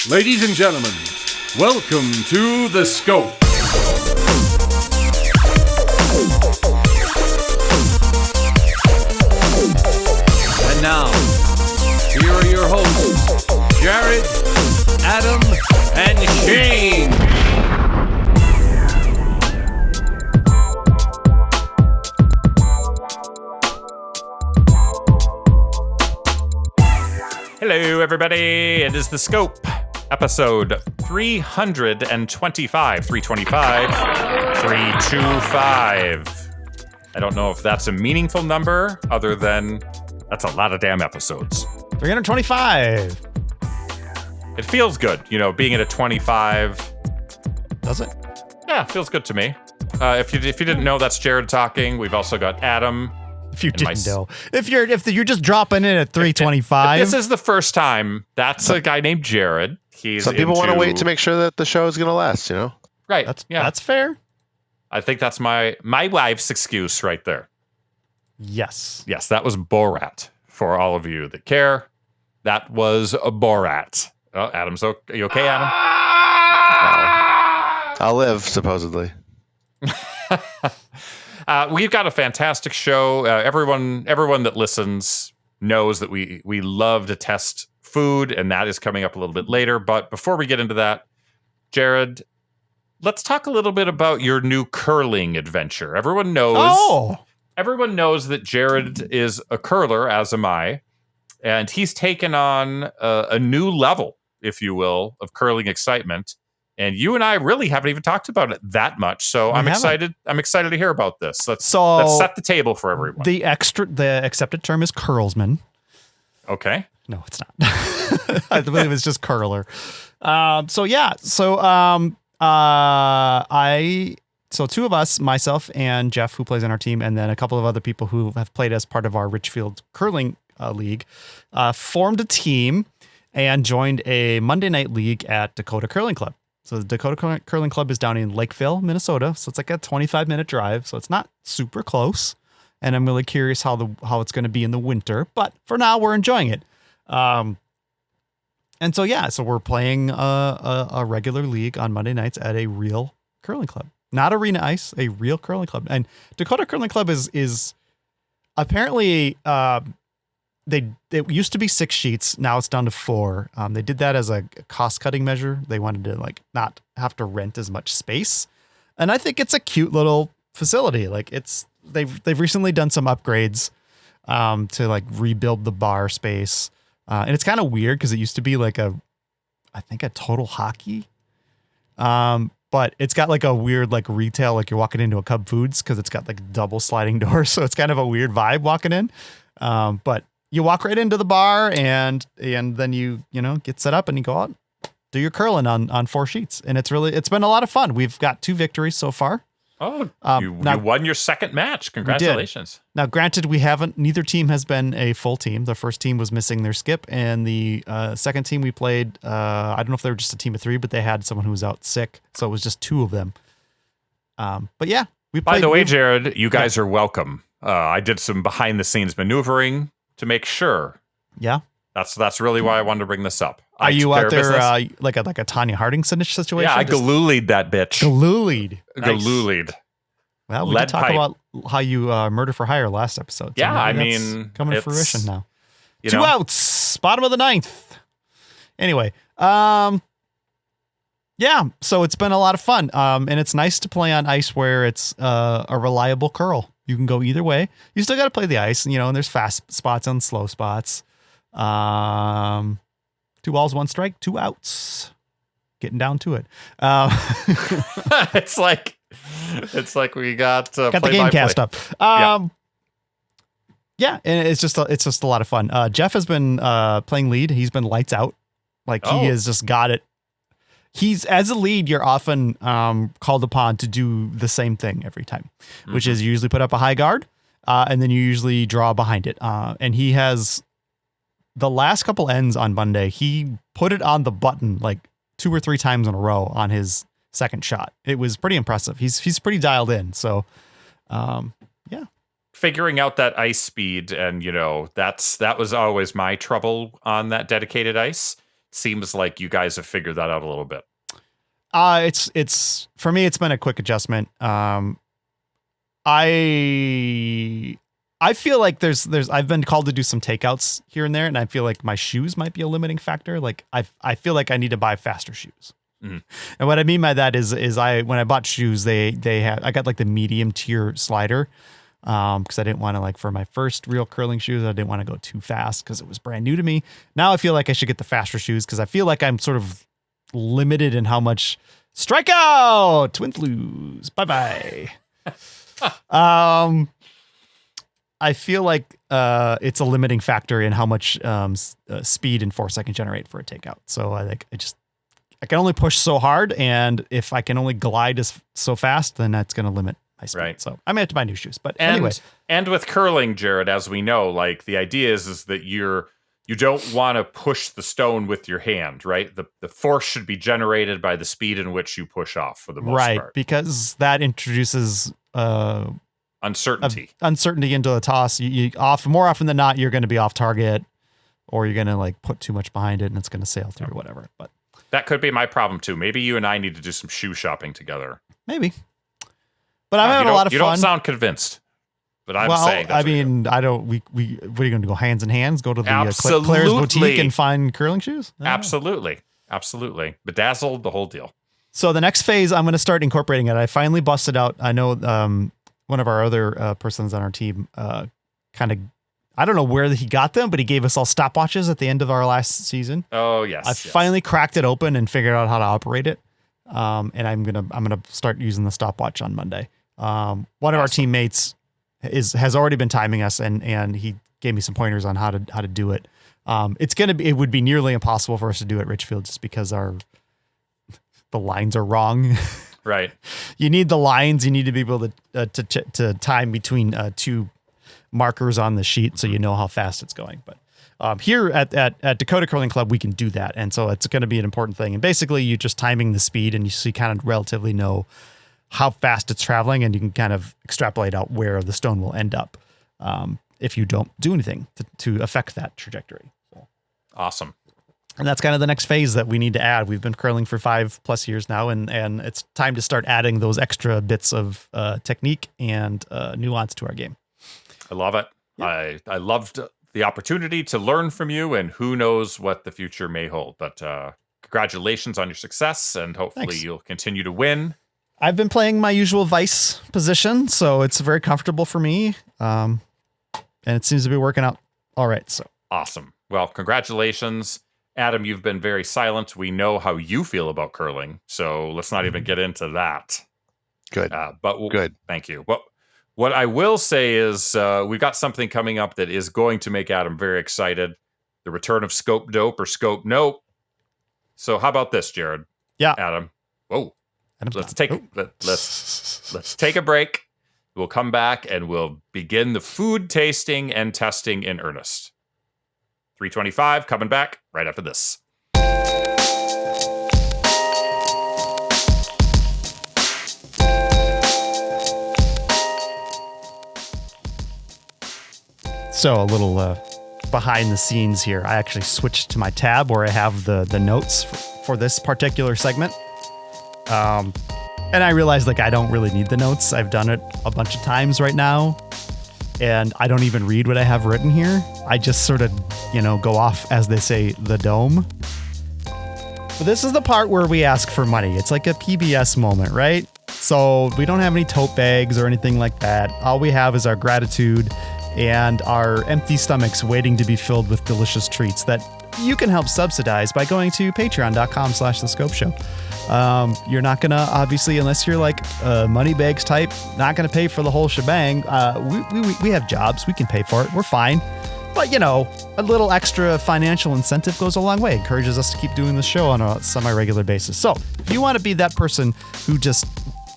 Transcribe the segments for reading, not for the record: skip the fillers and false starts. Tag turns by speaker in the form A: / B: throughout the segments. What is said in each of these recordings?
A: Ladies and gentlemen, welcome to The Scope. And now, here are your hosts, Jared, Adam, and Shane.
B: Hello, everybody. It is The Scope, episode 325. 325. I don't know if that's a meaningful number, other than that's a lot of damn episodes.
C: 325.
B: It feels good, being at a 25.
C: Does it?
B: Yeah, it feels good to me. If you didn't know, that's Jared talking. We've also got Adam.
C: If you didn't know, if you're just dropping in at 325,
B: this is the first time. That's a guy named Jared.
D: Some people want to wait to make sure that the show is going to last.
B: Right?
C: That's fair.
B: I think that's my wife's excuse right there.
C: Yes,
B: that was Borat. For all of you that care, that was a Borat. Oh, Adam's okay. Are you okay, Adam?
D: I'll live, supposedly.
B: We've got a fantastic show. Everyone that listens knows that we love to test food, and that is coming up a little bit later. But before we get into that, Jared, let's talk a little bit about your new curling adventure. Everyone knows that Jared is a curler, as am I, and he's taken on a new level, if you will, of curling excitement. And you and I really haven't even talked about it that much, so I'm excited. I'm excited to hear about this. Let's set the table for everyone.
C: The accepted term is curlsman.
B: Okay.
C: No, it's not. I believe it's just curler. So two of us, myself and Jeff, who plays on our team, and then a couple of other people who have played as part of our Richfield curling league, formed a team and joined a Monday night league at Dakota Curling Club. So the Dakota Curling Club is down in Lakeville, Minnesota. So it's like a 25-minute drive. So it's not super close. And I'm really curious how it's going to be in the winter. But for now, we're enjoying it. So we're playing a regular league on Monday nights at a real curling club. Not arena ice, a real curling club. And Dakota Curling Club is apparently... It used to be 6 sheets. Now it's down to 4. They did that as a cost-cutting measure. They wanted to not have to rent as much space, and I think it's a cute little facility. They've recently done some upgrades to rebuild the bar space, and it's kind of weird because it used to be I think a total hockey, but it's got a weird retail you're walking into a Cub Foods because it's got double sliding doors, so it's kind of a weird vibe walking in, but. You walk right into the bar and then you get set up and you go out, do your curling on 4 sheets. And it's been a lot of fun. We've got 2 victories so far.
B: Oh, you won your second match. Congratulations.
C: Now, granted, neither team has been a full team. The first team was missing their skip, and the second team we played, I don't know if they were just a team of 3, but they had someone who was out sick. So it was just 2 of them. But yeah, we played.
B: By the way, Jared, you guys are welcome. I did some behind the scenes maneuvering to make sure.
C: Yeah.
B: That's really why I wanted to bring this up.
C: Are you out there like a Tanya Harding situation?
B: Yeah, I galoolied that bitch.
C: Galoolied.
B: Nice. Galoolied.
C: Well, we did talk about how you murder for hire last episode. So
B: coming
C: to fruition now. 2 outs, bottom of the 9th. Anyway, so it's been a lot of fun. And it's nice to play on ice where it's a reliable curl. You can go either way. You still got to play the ice, and there's fast spots and slow spots. 2 balls, 1 strike, 2 outs. Getting down to it.
B: It's like we got
C: the game cast up. And it's just a lot of fun. Jeff has been playing lead. He's been lights out. He has just got it. He's, as a lead, you're often called upon to do the same thing every time, which is you usually put up a high guard, and then you usually draw behind it. And he has the last couple ends on Monday, he put it on the button 2 or 3 times in a row on his second shot. It was pretty impressive. He's pretty dialed in. So,
B: figuring out that ice speed, and that was always my trouble on that dedicated ice. seems like you guys have figured that out a little bit.
C: It's for me, it's been a quick adjustment. I feel like there's I've been called to do some takeouts here and there, and I feel like my shoes might be a limiting factor. Like I feel like I need to buy faster shoes.
B: Mm-hmm.
C: And what I mean by that is when I bought shoes, I got like the medium tier slider. Because I didn't want to, like, for my first real curling shoes, I didn't want to go too fast because it was brand new to me. Now I feel like I should get the faster shoes because I feel like I'm sort of limited in how much strikeout, Twins lose, bye. I feel like it's a limiting factor in how much speed and force I can generate for a takeout. So I can only push so hard, and if I can only glide so fast, then that's going to limit my speed.
B: Right.
C: So I may have to buy new shoes. But anyway,
B: and with curling, Jared, as we know, like the idea is that you don't want to push the stone with your hand, right? The force should be generated by the speed in which you push off for the most part.
C: Right, because that introduces
B: uncertainty
C: into the toss. More often than not, you're going to be off target, or you're going to like put too much behind it and it's going to sail through or whatever. But
B: that could be my problem too. Maybe you and I need to do some shoe shopping together.
C: Maybe. But I'm having a lot of fun.
B: You don't sound convinced. But I'm saying
C: I mean, I don't. What are you going to go hands in hands? Go to the Claire's boutique and find curling shoes?
B: Absolutely. Bedazzled, the whole deal.
C: So the next phase, I'm going to start incorporating it. I finally busted out. I know one of our other persons on our team kind of, I don't know where he got them, but he gave us all stopwatches at the end of our last season.
B: Oh yes.
C: I finally cracked it open and figured out how to operate it. And I'm gonna start using the stopwatch on Monday. One of our teammates has already been timing us, and he gave me some pointers on how to do it. It would be nearly impossible for us to do at Richfield just because the lines are wrong.
B: Right.
C: You need the lines. You need to be able to time between two markers on the sheet so you know how fast it's going. But here at Dakota Curling Club, we can do that. And so it's going to be an important thing. And basically, you're just timing the speed, and you kind of relatively know how fast it's traveling, and you can kind of extrapolate out where the stone will end up if you don't do anything to affect that trajectory. So.
B: Awesome.
C: And that's kind of the next phase that we need to add. We've been curling for 5+ years now, and it's time to start adding those extra bits of technique and nuance to our game.
B: I love it. Yeah. I loved the opportunity to learn from you, and who knows what the future may hold. But congratulations on your success, and hopefully you'll continue to win.
C: I've been playing my usual vice position, so it's very comfortable for me, and it seems to be working out all right. So
B: awesome. Well, congratulations. Adam, you've been very silent. We know how you feel about curling, so let's not even get into that.
D: Good.
B: Good. Thank you. What I will say is we've got something coming up that is going to make Adam very excited. The return of Scope Dope or Scope Nope. So how about this, Jared?
C: Yeah.
B: Adam. Whoa. Let's take a break. We'll come back and we'll begin the food tasting and testing in earnest. 325 coming back right after this.
C: So a little behind the scenes here. I actually switched to my tab where I have the notes for this particular segment. And I realized I don't really need the notes. I've done it a bunch of times right now, and I don't even read what I have written here. I just sort of, go off, as they say, the dome. But this is the part where we ask for money. It's like a PBS moment, right? So we don't have any tote bags or anything like that. All we have is our gratitude and our empty stomachs waiting to be filled with delicious treats that you can help subsidize by going to patreon.com/The Scope Show. You're not going to, obviously, unless you're like a Moneybags type, not going to pay for the whole shebang. We have jobs. We can pay for it. We're fine. But, a little extra financial incentive goes a long way. It encourages us to keep doing the show on a semi-regular basis. So if you want to be that person who just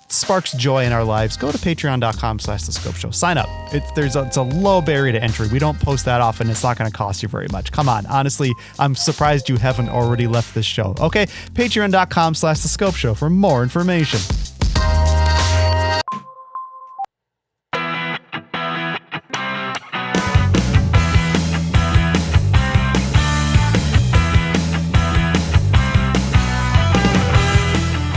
C: sparks joy in our lives, go to patreon.com/The Scope Show. Sign up. It's a low barrier to entry. We don't post that often. It's not going to cost you very much. Come on. Honestly, I'm surprised you haven't already left this show. Okay? Patreon.com/The Scope Show for more information.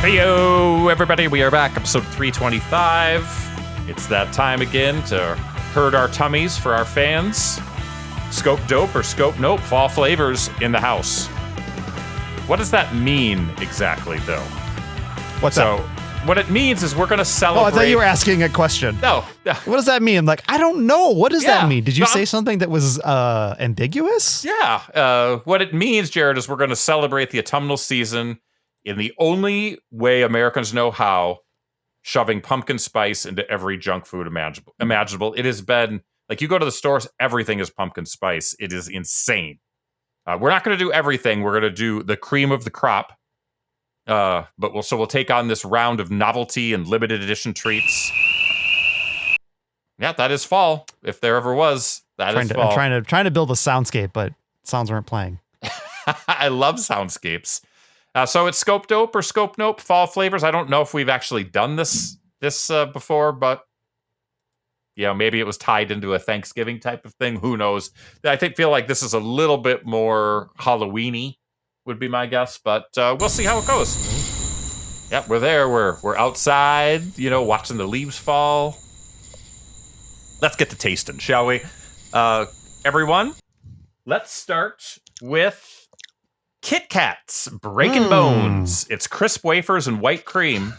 B: Heyo, everybody. We are back, episode 325. It's that time again to herd our tummies for our fans. Scope dope or scope nope, fall flavors in the house. What does that mean exactly, though?
C: What's
B: So,
C: that?
B: what it means is we're going to
C: Oh,
B: celebrate.
C: I thought you were asking a question.
B: No.
C: What does that mean? Like, I don't know. What does
B: Yeah.
C: that mean? Did you
B: No,
C: say something that was ambiguous?
B: Yeah. What it means, Jared, is we're going to celebrate the autumnal season in the only way Americans know how, shoving pumpkin spice into every junk food imaginable. It has been, like, you go to the stores, everything is pumpkin spice. It is insane. We're not going to do everything. We're going to do the cream of the crop. But we'll take on this round of novelty and limited edition treats. Yeah, that is fall. If there ever was, that is fall.
C: I'm trying to build a soundscape, but sounds weren't playing.
B: I love soundscapes. So it's scope dope or scope nope, fall flavors. I don't know if we've actually done this before, but maybe it was tied into a Thanksgiving type of thing. Who knows? Feel like this is a little bit more Halloween-y, would be my guess, but we'll see how it goes. Yeah, we're there. We're outside, watching the leaves fall. Let's get to tasting, shall we? Everyone, let's start with Kit Kats, Breaking Bones. It's crisp wafers and white cream.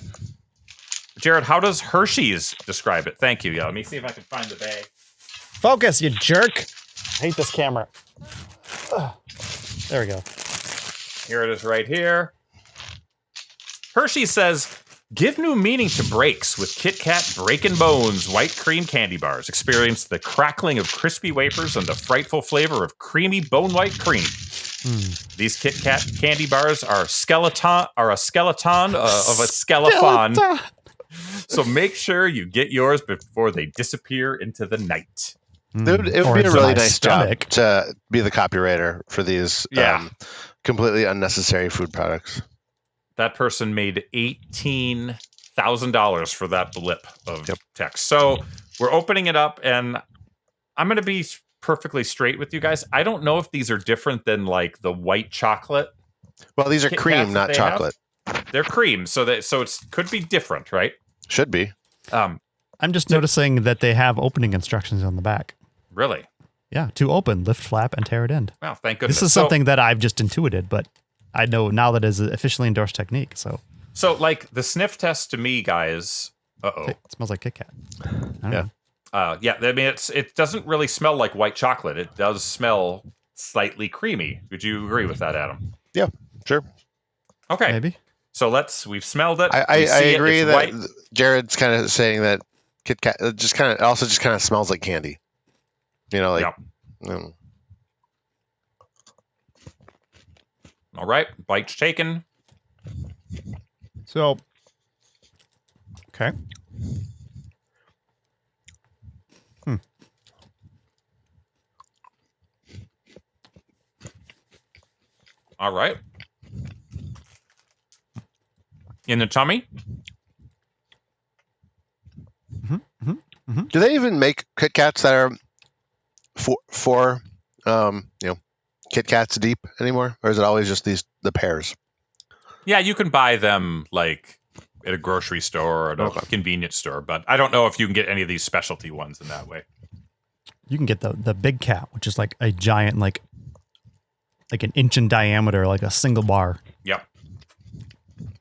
B: Jared, how does Hershey's describe it? Thank you. Yeah, let me see if I can find the bag.
C: Focus, you jerk. I hate this camera. Ugh. There we go.
B: Here it is right here. Hershey says, give new meaning to breaks with Kit Kat Breaking Bones white cream candy bars. Experience the crackling of crispy wafers and the frightful flavor of creamy bone white cream. These Kit Kat candy bars are a skeleton of a skeleton. So make sure you get yours before they disappear into the night.
D: It would be a really nice job to be the copywriter for these completely unnecessary food products.
B: That person made $18,000 for that blip of text. So we're opening it up, and I'm going to be perfectly straight with you guys. I don't know if these are different than like the white chocolate.
D: Well, these are
B: Kit
D: cream,
B: Kats
D: not chocolate.
B: They're cream, so it could be different, right?
D: Should be.
C: I'm just noticing that they have opening instructions on the back.
B: Really?
C: Yeah, to open, lift flap, and tear it end.
B: Well, thank goodness.
C: This is something that I've just intuited, but I know now that is an officially endorsed technique. So
B: like the sniff test to me, guys.
C: It smells like Kit Kat. I don't know.
B: I mean, it doesn't really smell like white chocolate. It does smell slightly creamy. Would you agree with that, Adam?
D: Yeah, sure.
B: Okay.
C: Maybe.
B: So we've smelled it.
D: I agree that
B: white.
D: Jared's kind of saying that Kit Kat just kind of smells like candy.
B: All right, bite's taken.
C: So, okay.
B: All right. In the tummy?
D: Do they even make Kit Kats that are four Kit Kats deep anymore, or is it always just the pairs?
B: Yeah, you can buy them like at a grocery store or at a convenience store, but I don't know if you can get any of these specialty ones in that way.
C: You can get the big cat, which is like a giant, like an inch in diameter, like a single bar.
B: Yep.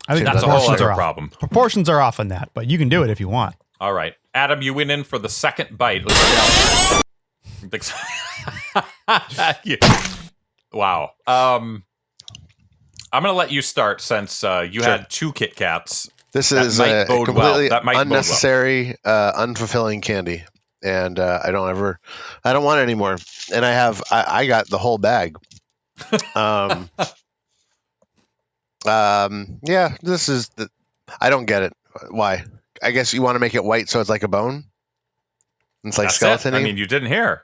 C: I think
B: that's a whole other problem.
C: Proportions are off on that, but you can do it if you want.
B: All right. Adam, you went in for the second bite. Wow. I'm going to let you start since you had two Kit Kats.
D: This is a completely unnecessary, unfulfilling candy, and I don't want it anymore. And I got the whole bag. This is I don't get it. Why? I guess you want to make it white so it's like a bone. It's like skeleton.
B: I mean, you didn't hear.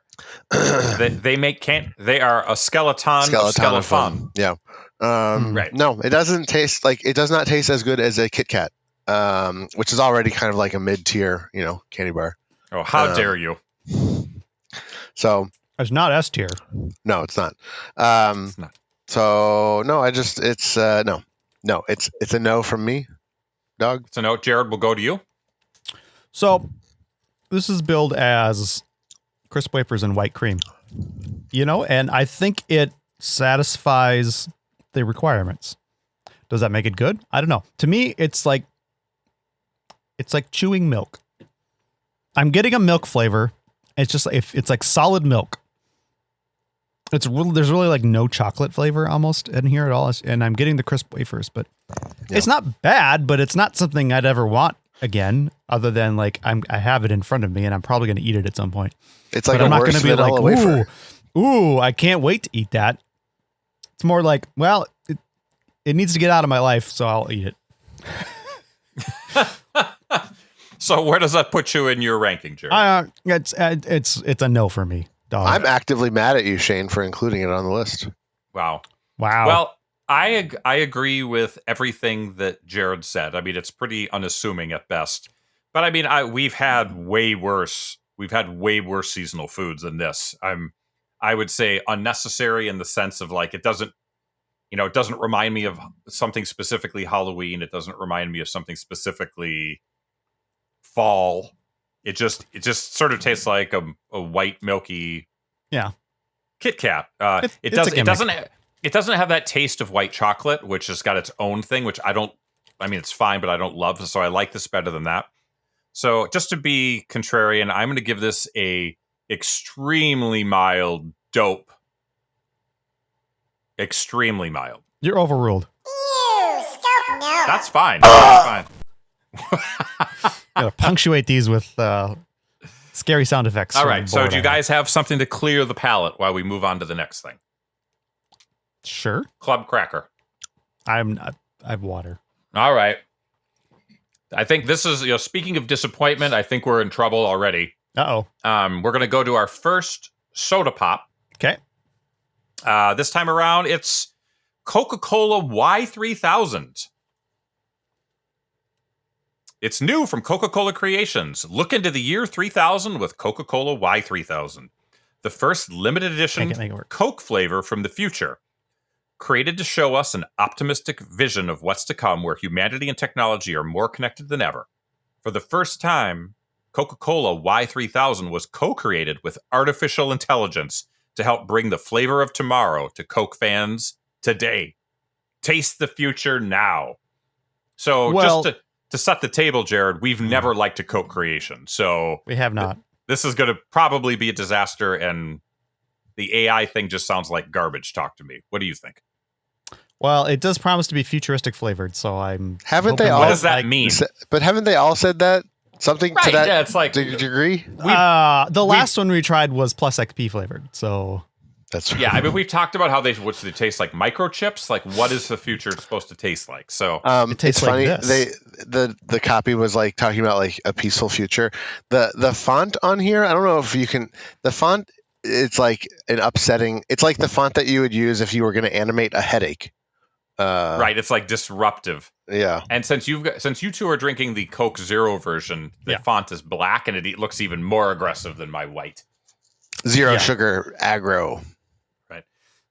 B: They are a skeleton.
D: Yeah.
B: Right.
D: No, it does not taste as good as a Kit Kat, which is already kind of like a mid-tier, candy bar.
B: Oh, how dare you?
D: So
C: it's not S tier.
D: No, it's not.
B: It's not.
D: So no, it's a no from me. dog?
B: So no, Jared, we'll go to you.
C: So this is billed as crisp wafers and white cream, and I think it satisfies the requirements. Does that make it good? I don't know. To me, it's like chewing milk. I'm getting a milk flavor. It's just it's like solid milk. There's really like no chocolate flavor almost in here at all. And I'm getting the crisp wafers, but it's not bad, but it's not something I'd ever want again, other than like I have it in front of me and I'm probably going to eat it at some point.
D: It's like
C: I'm not
D: going to
C: be like, ooh, I can't wait to eat that. It's more like, well, it needs to get out of my life, so I'll eat it.
B: So where does that put you in your ranking, Jared?
C: It's a no for me, dog.
D: I'm actively mad at you, Shane, for including it on the list.
B: Wow.
C: Well,
B: I agree with everything that Jared said. I mean, it's pretty unassuming at best. But I mean, we've had way worse seasonal foods than this. I would say unnecessary in the sense of like it doesn't remind me of something specifically Halloween. It doesn't remind me of something specifically fall. It just sort of tastes like a white milky Kit Kat. It doesn't have that taste of white chocolate, which has got its own thing, which it's fine, but I don't love. So I like this better than that. So just to be contrarian, I'm going to give this a extremely mild dope. Extremely mild.
C: You're overruled.
E: Ew, stop, no.
B: That's fine. That's fine.
C: Gotta punctuate these with scary sound effects.
B: All right. So do you guys have something to clear the palate while we move on to the next thing?
C: Sure.
B: Club cracker.
C: I have water.
B: All right. I think this is, speaking of disappointment, I think we're in trouble already.
C: Uh-oh.
B: We're going to go to our first soda pop.
C: Okay.
B: This time around, it's Coca-Cola Y3000. It's new from Coca-Cola Creations. Look into the year 3000 with Coca-Cola Y3000. The first limited edition Coke flavor from the future. Created to show us an optimistic vision of what's to come where humanity and technology are more connected than ever. For the first time, Coca-Cola Y3000 was co-created with artificial intelligence to help bring the flavor of tomorrow to Coke fans today. Taste the future now. So just to set the table, Jared, we've never liked a Coke creation. So
C: we have not.
B: This is going to probably be a disaster, and the AI thing just sounds like garbage talk to me. What do you think?
C: Well, it does promise to be futuristic flavored, so I'm.
D: Haven't they all?
B: What does that mean?
D: But haven't they all said that? Something to that
B: it's like,
D: degree?
C: The last one we tried was plus XP flavored, so.
D: That's right.
B: Yeah, I mean, we've talked about how they taste like microchips. Like, what is the future supposed to taste like? So
C: it tastes
D: it's funny.
C: Like this.
D: The copy was like talking about like a peaceful future. The font on here, I don't know if you can. The font, it's like an upsetting. It's like the font that you would use if you were going to animate a headache.
B: Right, it's like disruptive.
D: Yeah.
B: And since you two are drinking the Coke Zero version, the font is black and it looks even more aggressive than my white.
D: Zero sugar aggro.
B: Right.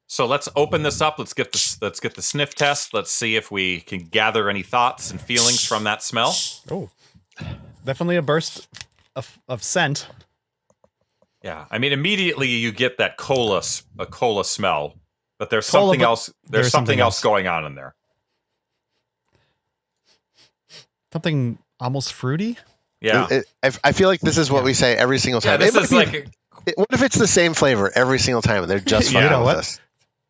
B: So let's open this up. Let's get the sniff test. Let's see if we can gather any thoughts and feelings from that smell.
C: Oh, definitely a burst of scent.
B: Yeah, I mean, immediately you get that cola smell. But there's something else. There's something else going on in there.
C: Something almost fruity.
B: Yeah,
D: I feel like this is what we say every single time.
B: Yeah, this is like.
D: What if it's the same flavor every single time and they're just fucking with us?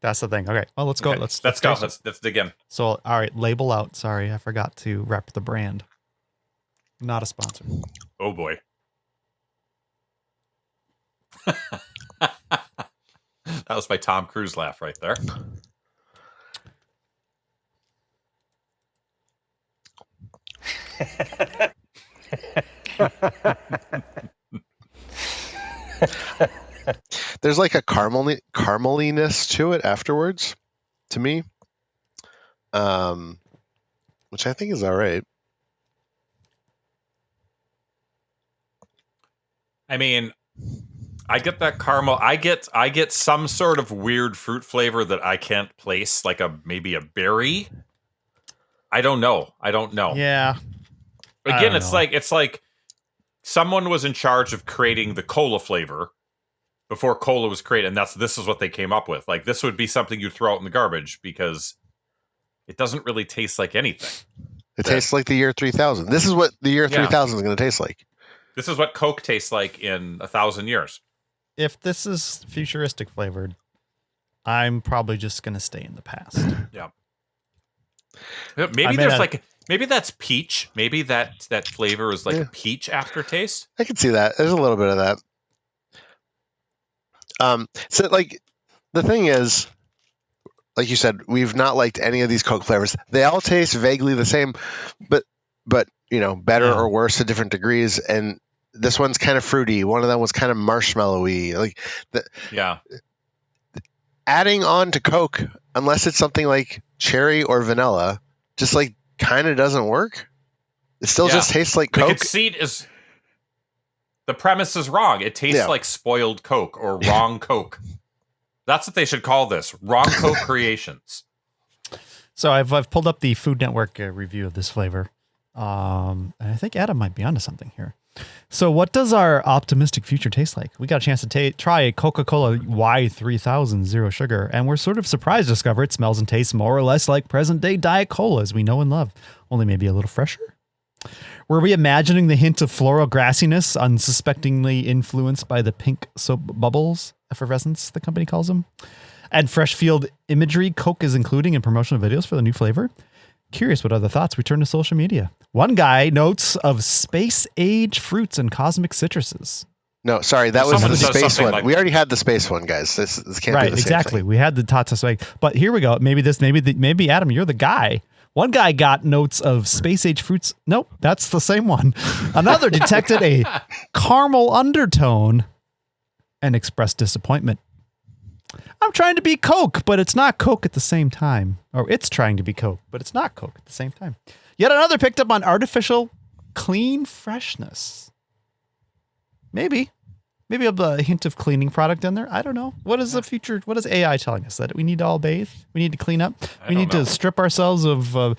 C: That's the thing. Okay, well, let's go.
B: Okay.
C: Let's
B: go. Let's dig in.
C: So, all right, label out. Sorry, I forgot to rep the brand. Not a sponsor.
B: Oh boy. That was my Tom Cruise laugh right there.
D: There's like a carameliness to it afterwards, to me, which I think is all right.
B: I mean, I get that caramel. I get some sort of weird fruit flavor that I can't place, like maybe a berry. I don't know.
C: Yeah.
B: Again,
C: don't know.
B: it's like someone was in charge of creating the cola flavor before cola was created, and this is what they came up with. Like, this would be something you'd throw out in the garbage because it doesn't really taste like anything.
D: It tastes like the year 3000. This is what the year 3000 is going to taste like.
B: This is what Coke tastes like in 1,000 years.
C: If this is futuristic flavored, I'm probably just going to stay in the past.
B: Yeah. Maybe maybe that's peach. Maybe that flavor is like a peach aftertaste.
D: I can see that. There's a little bit of that. So like the thing is, like you said, we've not liked any of these Coke flavors. They all taste vaguely the same, but better or worse to different degrees. And this one's kind of fruity. One of them was kind of marshmallowy. Like adding on to Coke, unless it's something like cherry or vanilla, just like kind of doesn't work. It still just tastes like Coke.
B: The conceit is the premise is wrong. It tastes like spoiled Coke or wrong Coke. That's what they should call this. Wrong Coke creations.
C: So I've pulled up the Food Network review of this flavor. And I think Adam might be onto something here. So what does our optimistic future taste like? We got a chance to try a Coca-Cola Y3000 zero sugar, and we're sort of surprised to discover it smells and tastes more or less like present-day Diet Cola as we know and love, only maybe a little fresher. Were we imagining the hint of floral grassiness unsuspectingly influenced by the pink soap bubbles effervescence, the company calls them, and fresh field imagery Coke is including in promotional videos for the new flavor? Curious what other thoughts we turn to social media. One guy notes of space age fruits and cosmic citruses.
D: No, sorry, that was the space one.
B: Like,
D: we already had the space one, guys. This can't be the same thing.
C: We had the tots of but here we go. Maybe Adam, you're the guy. One guy got notes of space age fruits. Nope, that's the same one. Another detected a caramel undertone and expressed disappointment. I'm trying to be Coke, but it's not Coke at the same time. Or it's trying to be Coke, but it's not Coke at the same time. Yet another picked up on artificial clean freshness. Maybe a hint of cleaning product in there. I don't know. What is the future? What is AI telling us? That we need to all bathe? We need to clean up? We need to strip ourselves of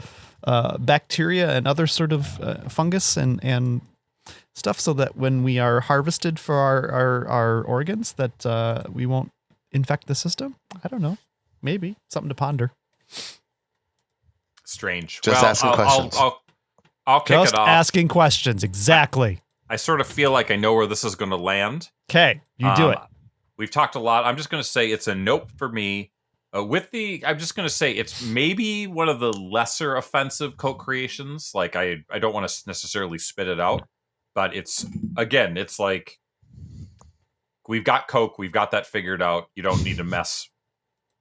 C: bacteria and other sort of fungus and stuff so that when we are harvested for our organs that we won't infect the system? I don't know. Maybe. Something to ponder.
B: Strange.
D: Just asking questions.
B: I'll kick it off.
C: Asking questions. Exactly.
B: I sort of feel like I know where this is going to land.
C: Okay, you do it.
B: We've talked a lot. I'm just going to say it's a nope for me. I'm just going to say it's maybe one of the lesser offensive Coke creations. Like I don't want to necessarily spit it out, but it's like we've got Coke. We've got that figured out. You don't need to mess.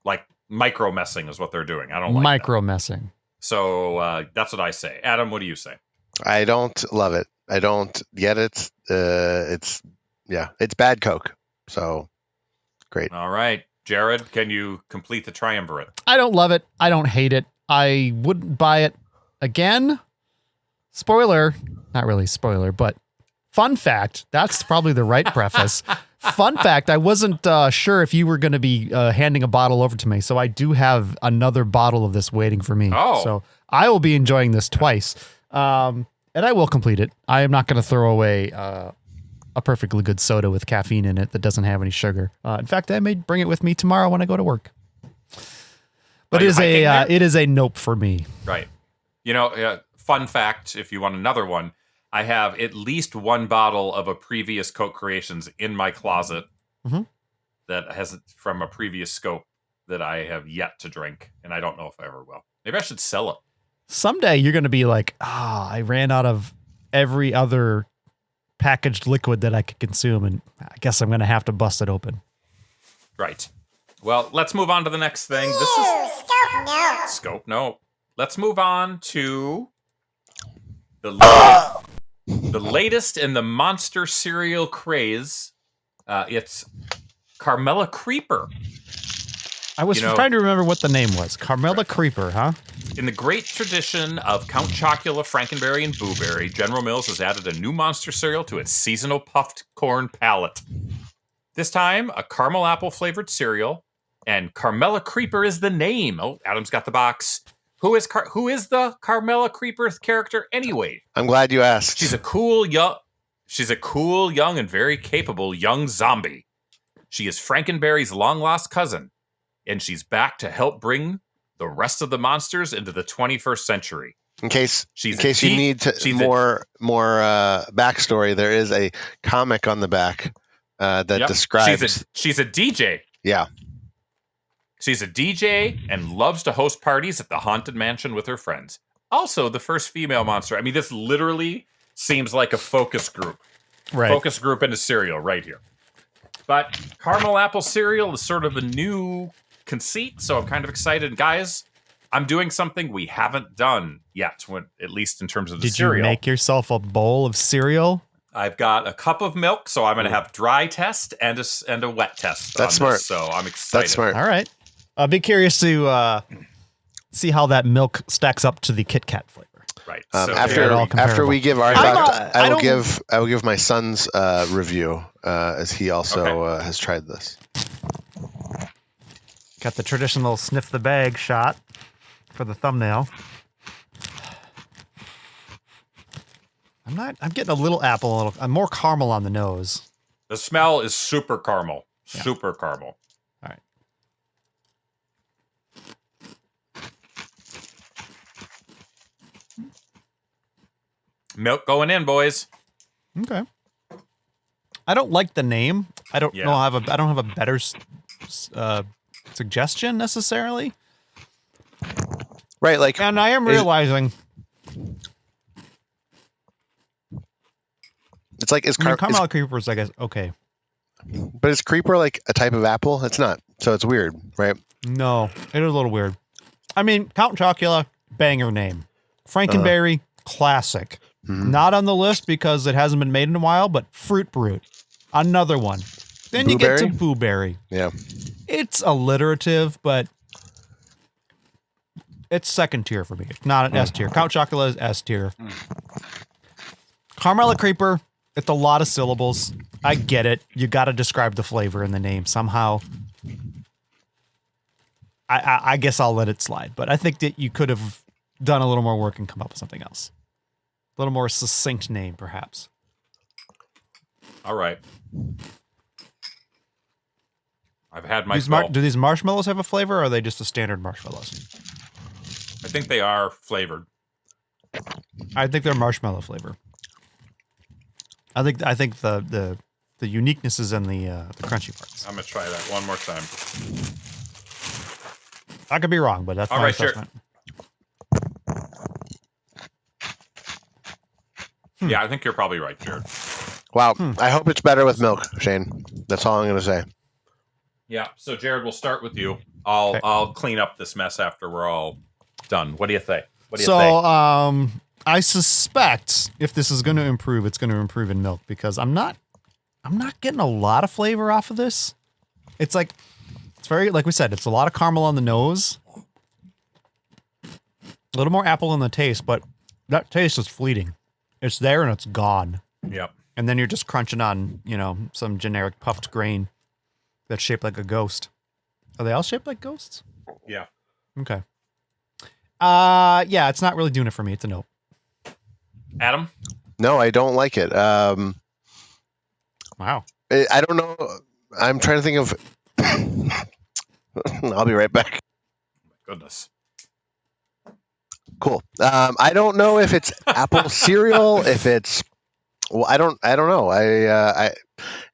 B: Like micro messing is what they're doing. I don't like
C: micro messing.
B: So that's what I say. Adam, what do you say?
D: I don't love it. I don't get it. It's bad Coke. So great.
B: All right. Jared, can you complete the triumvirate?
C: I don't love it. I don't hate it. I wouldn't buy it again. Spoiler, not really spoiler, but fun fact, that's probably the right preface. Fun fact, I wasn't sure if you were going to be handing a bottle over to me, so I do have another bottle of this waiting for me.
B: Oh.
C: So I will be enjoying this twice. And I will complete it. I am not going to throw away a perfectly good soda with caffeine in it that doesn't have any sugar. In fact, I may bring it with me tomorrow when I go to work. But it is a nope for me.
B: Right. Fun fact, if you want another one, I have at least one bottle of a previous Coke Creations in my closet that has from a previous scope that I have yet to drink, and I don't know if I ever will. Maybe I should sell it.
C: Someday you're going to be like, I ran out of every other packaged liquid that I could consume, and I guess I'm going to have to bust it open.
B: Right. Well, let's move on to the next thing. This is Scope Note. Let's move on to the latest in the monster cereal craze. It's Carmella Creeper.
C: I was trying to remember what the name was. Carmella Creeper, huh?
B: In the great tradition of Count Chocula, Frankenberry, and Boo Berry, General Mills has added a new monster cereal to its seasonal puffed corn palette. This time, a caramel apple flavored cereal, and Carmella Creeper is the name. Oh, Adam's got the box. Who is the Carmela Creeper character anyway?
D: I'm glad you asked.
B: She's a cool young and very capable young zombie. She is Frankenberry's long-lost cousin, and she's back to help bring the rest of the monsters into the 21st century.
D: In case you need more backstory, there is a comic on the back that describes.
B: She's a DJ.
D: Yeah.
B: She's a DJ and loves to host parties at the Haunted Mansion with her friends. Also, the first female monster. I mean, this literally seems like a focus group.
C: Right.
B: Focus group into cereal right here. But caramel apple cereal is sort of a new conceit, so I'm kind of excited. Guys, I'm doing something we haven't done yet, at least in terms of the cereal.
C: Did you make yourself a bowl of cereal?
B: I've got a cup of milk, so I'm going to have dry test and a wet test.
D: That's smart.
B: So I'm excited.
D: That's smart.
C: All right. I'll be curious to see how that milk stacks up to the Kit Kat flavor.
B: Right.
D: After we give our thought, I will give my son's review as he also has tried this.
C: Got the traditional sniff the bag shot for the thumbnail. I'm getting a little apple, I'm more caramel on the nose.
B: The smell is super caramel.
C: Yeah.
B: Super caramel.
C: All right.
B: Milk going in, boys.
C: Okay. I don't like the name. I don't know. I don't have a better suggestion necessarily.
D: Right, like,
C: and I am realizing
D: it's like
C: caramel creepers. I guess okay,
D: but is creeper like a type of apple? It's not, so it's weird, right?
C: No, it is a little weird. I mean, Count Chocula, banger name. Frankenberry, classic.
D: Mm-hmm.
C: Not on the list because it hasn't been made in a while, but Fruit Brute, another one. Then you get to Boo Berry.
D: Yeah.
C: It's alliterative, but it's second tier for me. It's not an S tier. Count Chocula is S tier. Carmela Creeper, it's a lot of syllables. I get it. You got to describe the flavor in the name somehow. I guess I'll let it slide, but I think that you could have done a little more work and come up with something else. A little more succinct name, perhaps.
B: All right. I've had my fill.
C: Do these marshmallows have a flavor, or are they just the standard marshmallows?
B: I think they are flavored.
C: I think they're marshmallow flavor. I think the uniqueness is in the crunchy parts.
B: I'm gonna try that one more time.
C: I could be wrong, but that's my assessment.
B: Yeah, I think you're probably right, Jared.
D: Wow. I hope it's better with milk, Shane. That's all I'm going to say.
B: Yeah. So, Jared, we'll start with you. I'll clean up this mess after we're all done. What do you think?
C: I suspect if this is going to improve, it's going to improve in milk because I'm not getting a lot of flavor off of this. It's very, like we said, it's a lot of caramel on the nose, a little more apple in the taste, but that taste is fleeting. It's there and it's gone.
B: Yep.
C: And then you're just crunching on, some generic puffed grain that's shaped like a ghost. Are they all shaped like ghosts?
B: Yeah.
C: Okay. Yeah, it's not really doing it for me. It's a no.
B: Adam?
D: No, I don't like it.
C: Wow.
D: I don't know. I'm trying to think of. I'll be right back.
B: Oh my goodness.
D: Cool. I don't know if it's apple cereal. If it's, well, I don't know.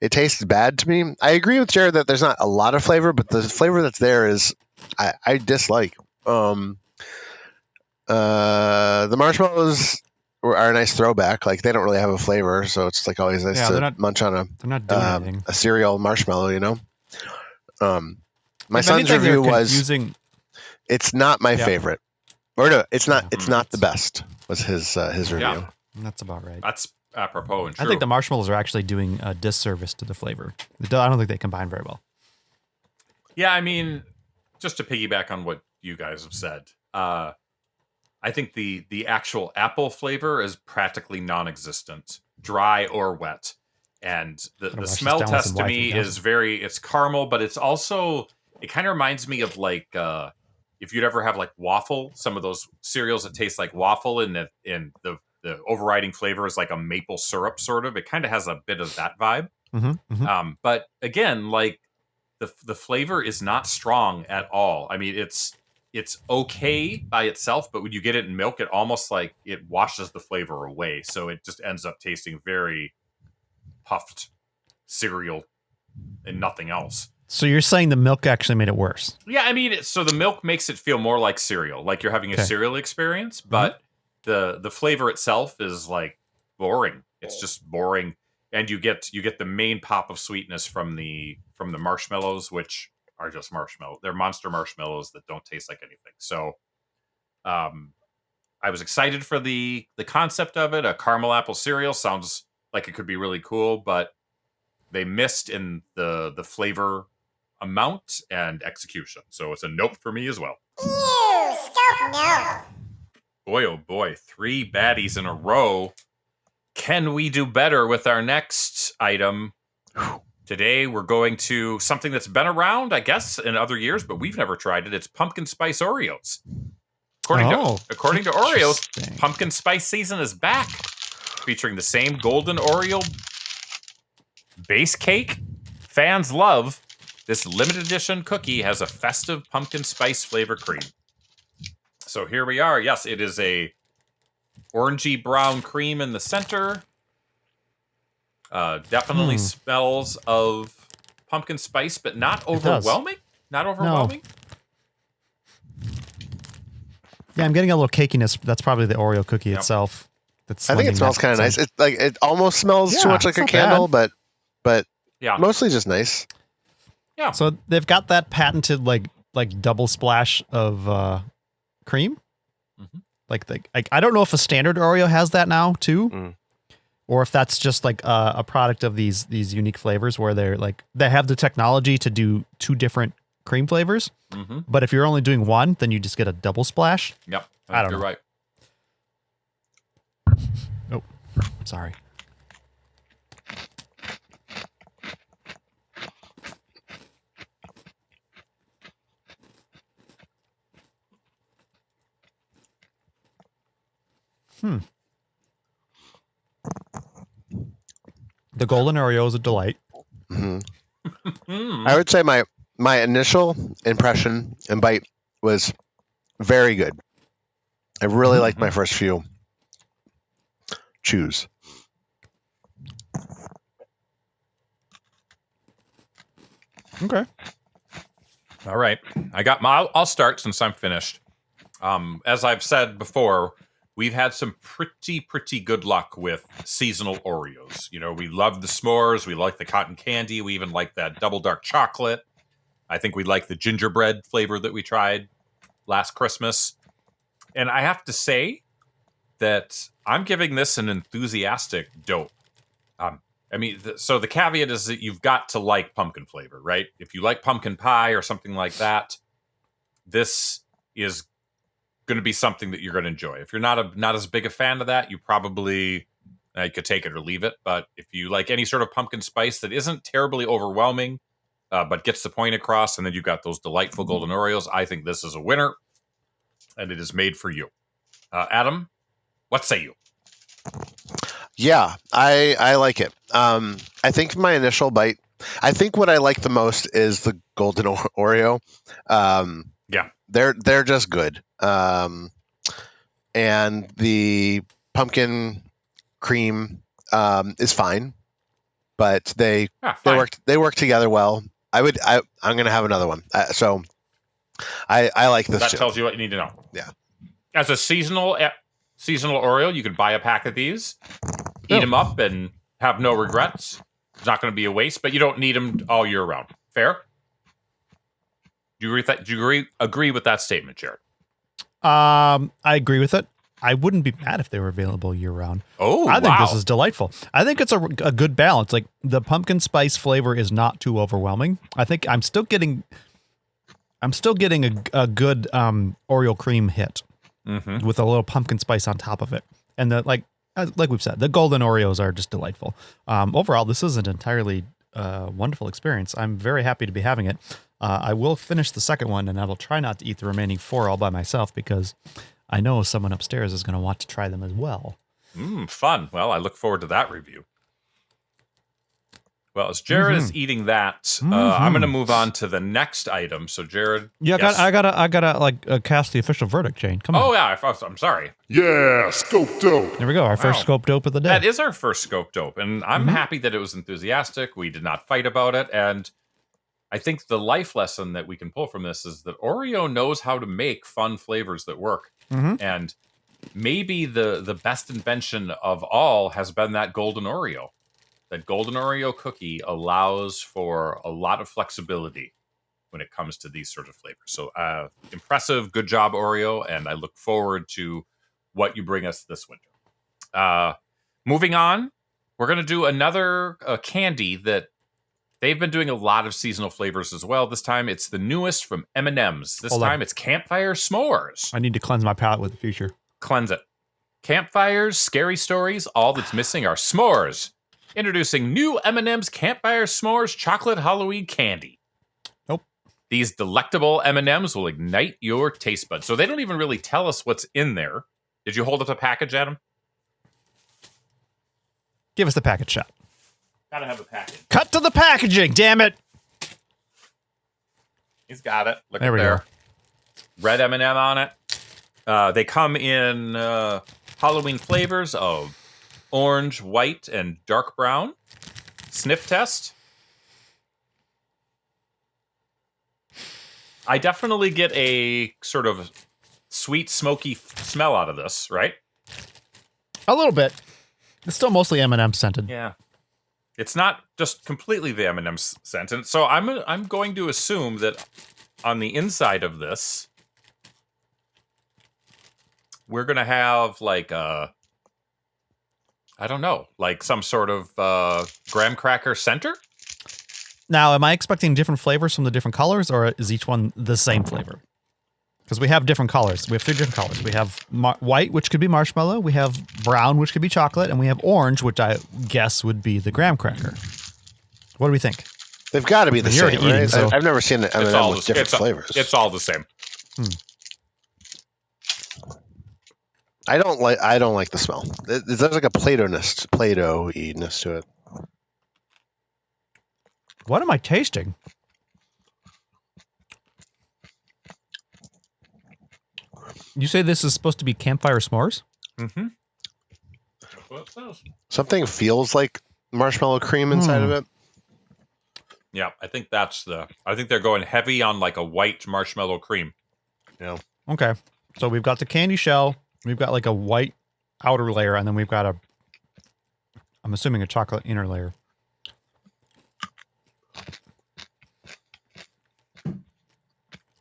D: It tastes bad to me. I agree with Jared that there's not a lot of flavor, but the flavor that's there is I dislike. The marshmallows are a nice throwback. Like they don't really have a flavor, so it's like always nice to munch on
C: they're not doing anything.
D: A cereal marshmallow. My son's review was it's not my favorite. Or no, it's not. It's not the best. Was his review?
C: Yeah, that's about right.
B: That's apropos and true.
C: I think the marshmallows are actually doing a disservice to the flavor. I don't think they combine very well.
B: Yeah, I mean, just to piggyback on what you guys have said, I think the actual apple flavor is practically non-existent, dry or wet, and the smell test to me is it's caramel, but it's also it kind of reminds me of like if you'd ever have like waffle, some of those cereals that taste like waffle, and the overriding flavor is like a maple syrup sort of. It kind of has a bit of that vibe. But again, like the flavor is not strong at all. I mean, it's okay by itself, but when you get it in milk, it almost like it washes the flavor away. So it just ends up tasting very puffed cereal and nothing else.
C: So you're saying the milk actually made it worse?
B: Yeah, I mean, so the milk makes it feel more like cereal, like you're having a cereal experience, but the flavor itself is like boring. It's just boring, and you get the main pop of sweetness from the marshmallows, which are just marshmallow. They're monster marshmallows that don't taste like anything. So, I was excited for the concept of it. A caramel apple cereal sounds like it could be really cool, but they missed in the flavor amount and execution. So it's a nope for me as well.
E: Ew, scope nope.
B: Boy, oh boy, 3 baddies in a row. Can we do better with our next item? Today, we're going to something that's been around, I guess, in other years, but we've never tried it. It's pumpkin spice Oreos. According to Oreos, pumpkin spice season is back, featuring the same golden Oreo base cake fans love. This limited edition cookie has a festive pumpkin spice flavor cream. So here we are. Yes, it is a orangey brown cream in the center. Definitely smells of pumpkin spice, but not overwhelming. Not overwhelming.
C: No. Yeah, I'm getting a little cakiness. That's probably the Oreo cookie itself.
D: I think it smells kind of nice. It's like it almost smells too much like a candle, but yeah, mostly just nice.
B: Yeah.
C: So they've got that patented like double splash of cream. Like I don't know if a standard Oreo has that now too, or if that's just like a product of these unique flavors where they have the technology to do 2 different cream flavors. But if you're only doing one, then you just get a double splash.
B: Yep,
C: I don't know.
B: You're right.
C: Oh, sorry. The golden Oreo is a delight.
D: I would say my initial impression and bite was very good. I really liked my first few chews.
C: Okay.
B: All right. I'll start since I'm finished. As I've said before, we've had some pretty good luck with seasonal Oreos. You know, we love the s'mores. We like the cotton candy. We even like that double dark chocolate. I think we like the gingerbread flavor that we tried last Christmas. And I have to say that I'm giving this an enthusiastic dope. So the caveat is that you've got to like pumpkin flavor, right? If you like pumpkin pie or something like that, this is going to be something that you're going to enjoy. If you're not as big a fan of that, you probably you could take it or leave it. But if you like any sort of pumpkin spice that isn't terribly overwhelming, but gets the point across, and then you've got those delightful golden Oreos, I think this is a winner, and it is made for you. Adam, what say you?
D: Yeah, I like it. I think my initial bite, I think what I like the most is the golden Oreo.
B: Yeah,
D: they're just good. And the pumpkin cream is fine, but they work together well. I'm gonna have another one. So I like this.
B: That
D: too.
B: tells you what you need to know.
D: Yeah.
B: As a seasonal Oreo, you can buy a pack of these, eat them up, and have no regrets. It's not going to be a waste, but you don't need them all year round. Fair? Do you agree with that? Do you agree with that statement, Jared?
C: I agree with it. I wouldn't be mad if they were available year round.
B: Oh,
C: I think this is delightful. I think it's a good balance. Like the pumpkin spice flavor is not too overwhelming. I think I'm still getting a good Oreo cream hit with a little pumpkin spice on top of it. And like we've said, the golden Oreos are just delightful. Overall, this is an entirely wonderful experience. I'm very happy to be having it. I will finish the second one, and I will try not to eat the remaining 4 all by myself because I know someone upstairs is going to want to try them as well.
B: Fun. Well, I look forward to that review. Well, as Jared is eating that, I'm going to move on to the next item. So, Jared,
C: Yeah,
B: yes.
C: I gotta cast the official verdict, Jane. Come on.
B: Oh yeah, I'm sorry.
A: Yeah, Scope Dope.
C: There we go. Our first scope dope of the day.
B: That is our first scope dope, and I'm happy that it was enthusiastic. We did not fight about it, and I think the life lesson that we can pull from this is that Oreo knows how to make fun flavors that work. And maybe the best invention of all has been that golden Oreo. That golden Oreo cookie allows for a lot of flexibility when it comes to these sort of flavors. So impressive, good job, Oreo, and I look forward to what you bring us this winter. Moving on, we're going to do another candy that they've been doing a lot of seasonal flavors as well. This time, it's the newest from M&M's. This time, it's Campfire S'mores.
C: I need to cleanse my palate with the future.
B: Cleanse it. Campfires, scary stories, all that's missing are s'mores. Introducing new M&M's Campfire S'mores Chocolate Halloween Candy.
C: Nope.
B: These delectable M&Ms will ignite your taste buds. So they don't even really tell us what's in there. Did you hold up the package, Adam?
C: Give us the package shot.
B: Gotta have a package.
C: Cut to the packaging, damn it.
B: He's got it. Look
C: There
B: at
C: we
B: there.
C: go.
B: Red M&M on it. They come in Halloween flavors of orange, white, and dark brown. Sniff test. I definitely get a sort of sweet, smoky smell out of this, right?
C: A little bit. It's still mostly M&M scented.
B: Yeah. It's not just completely the M&M scent. And so I'm going to assume that on the inside of this, we're going to have like I don't know, like some sort of graham cracker center?
C: Now, am I expecting different flavors from the different colors, or is each one the same flavor? Because we have different colors. We have 3 different colors. We have white, which could be marshmallow. We have brown, which could be chocolate. And we have orange, which I guess would be the graham cracker. What do we think?
D: They've got to be the
C: You're
D: same,
C: already eating,
D: right?
C: so-
D: I've never seen an M&M with different flavors.
B: It's all the same.
D: I don't like the smell. There's like a Play-Doh-ness to it.
C: What am I tasting? You say this is supposed to be campfire s'mores?
B: Mm-hmm. That's what it says.
D: Something feels like marshmallow cream inside of it.
B: Yeah, I think they're going heavy on like a white marshmallow cream.
D: Yeah.
C: Okay. So we've got the candy shell. We've got like a white outer layer, and then we've got I'm assuming a chocolate inner layer.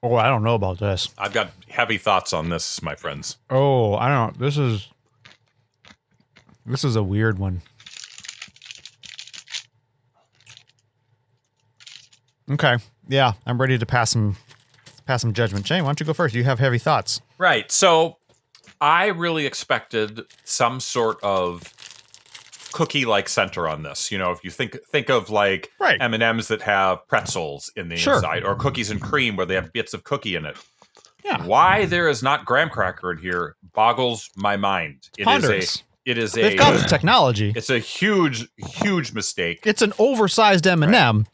C: Oh, I don't know about this.
B: I've got heavy thoughts on this, my friends.
C: Oh, I don't know. This is a weird one. Okay. Yeah, I'm ready to pass some judgment. Jane, why don't you go first? You have heavy thoughts.
B: Right. So I really expected some sort of cookie-like center on this. You know, if you think of like
C: Right.
B: M&Ms that have pretzels in the
C: Sure.
B: inside, or cookies and cream where they have bits of cookie in it.
C: Yeah.
B: Why there is not graham cracker in here boggles my mind.
C: Ponderous.
B: They've
C: got the technology.
B: It's a huge mistake.
C: It's an oversized M&M.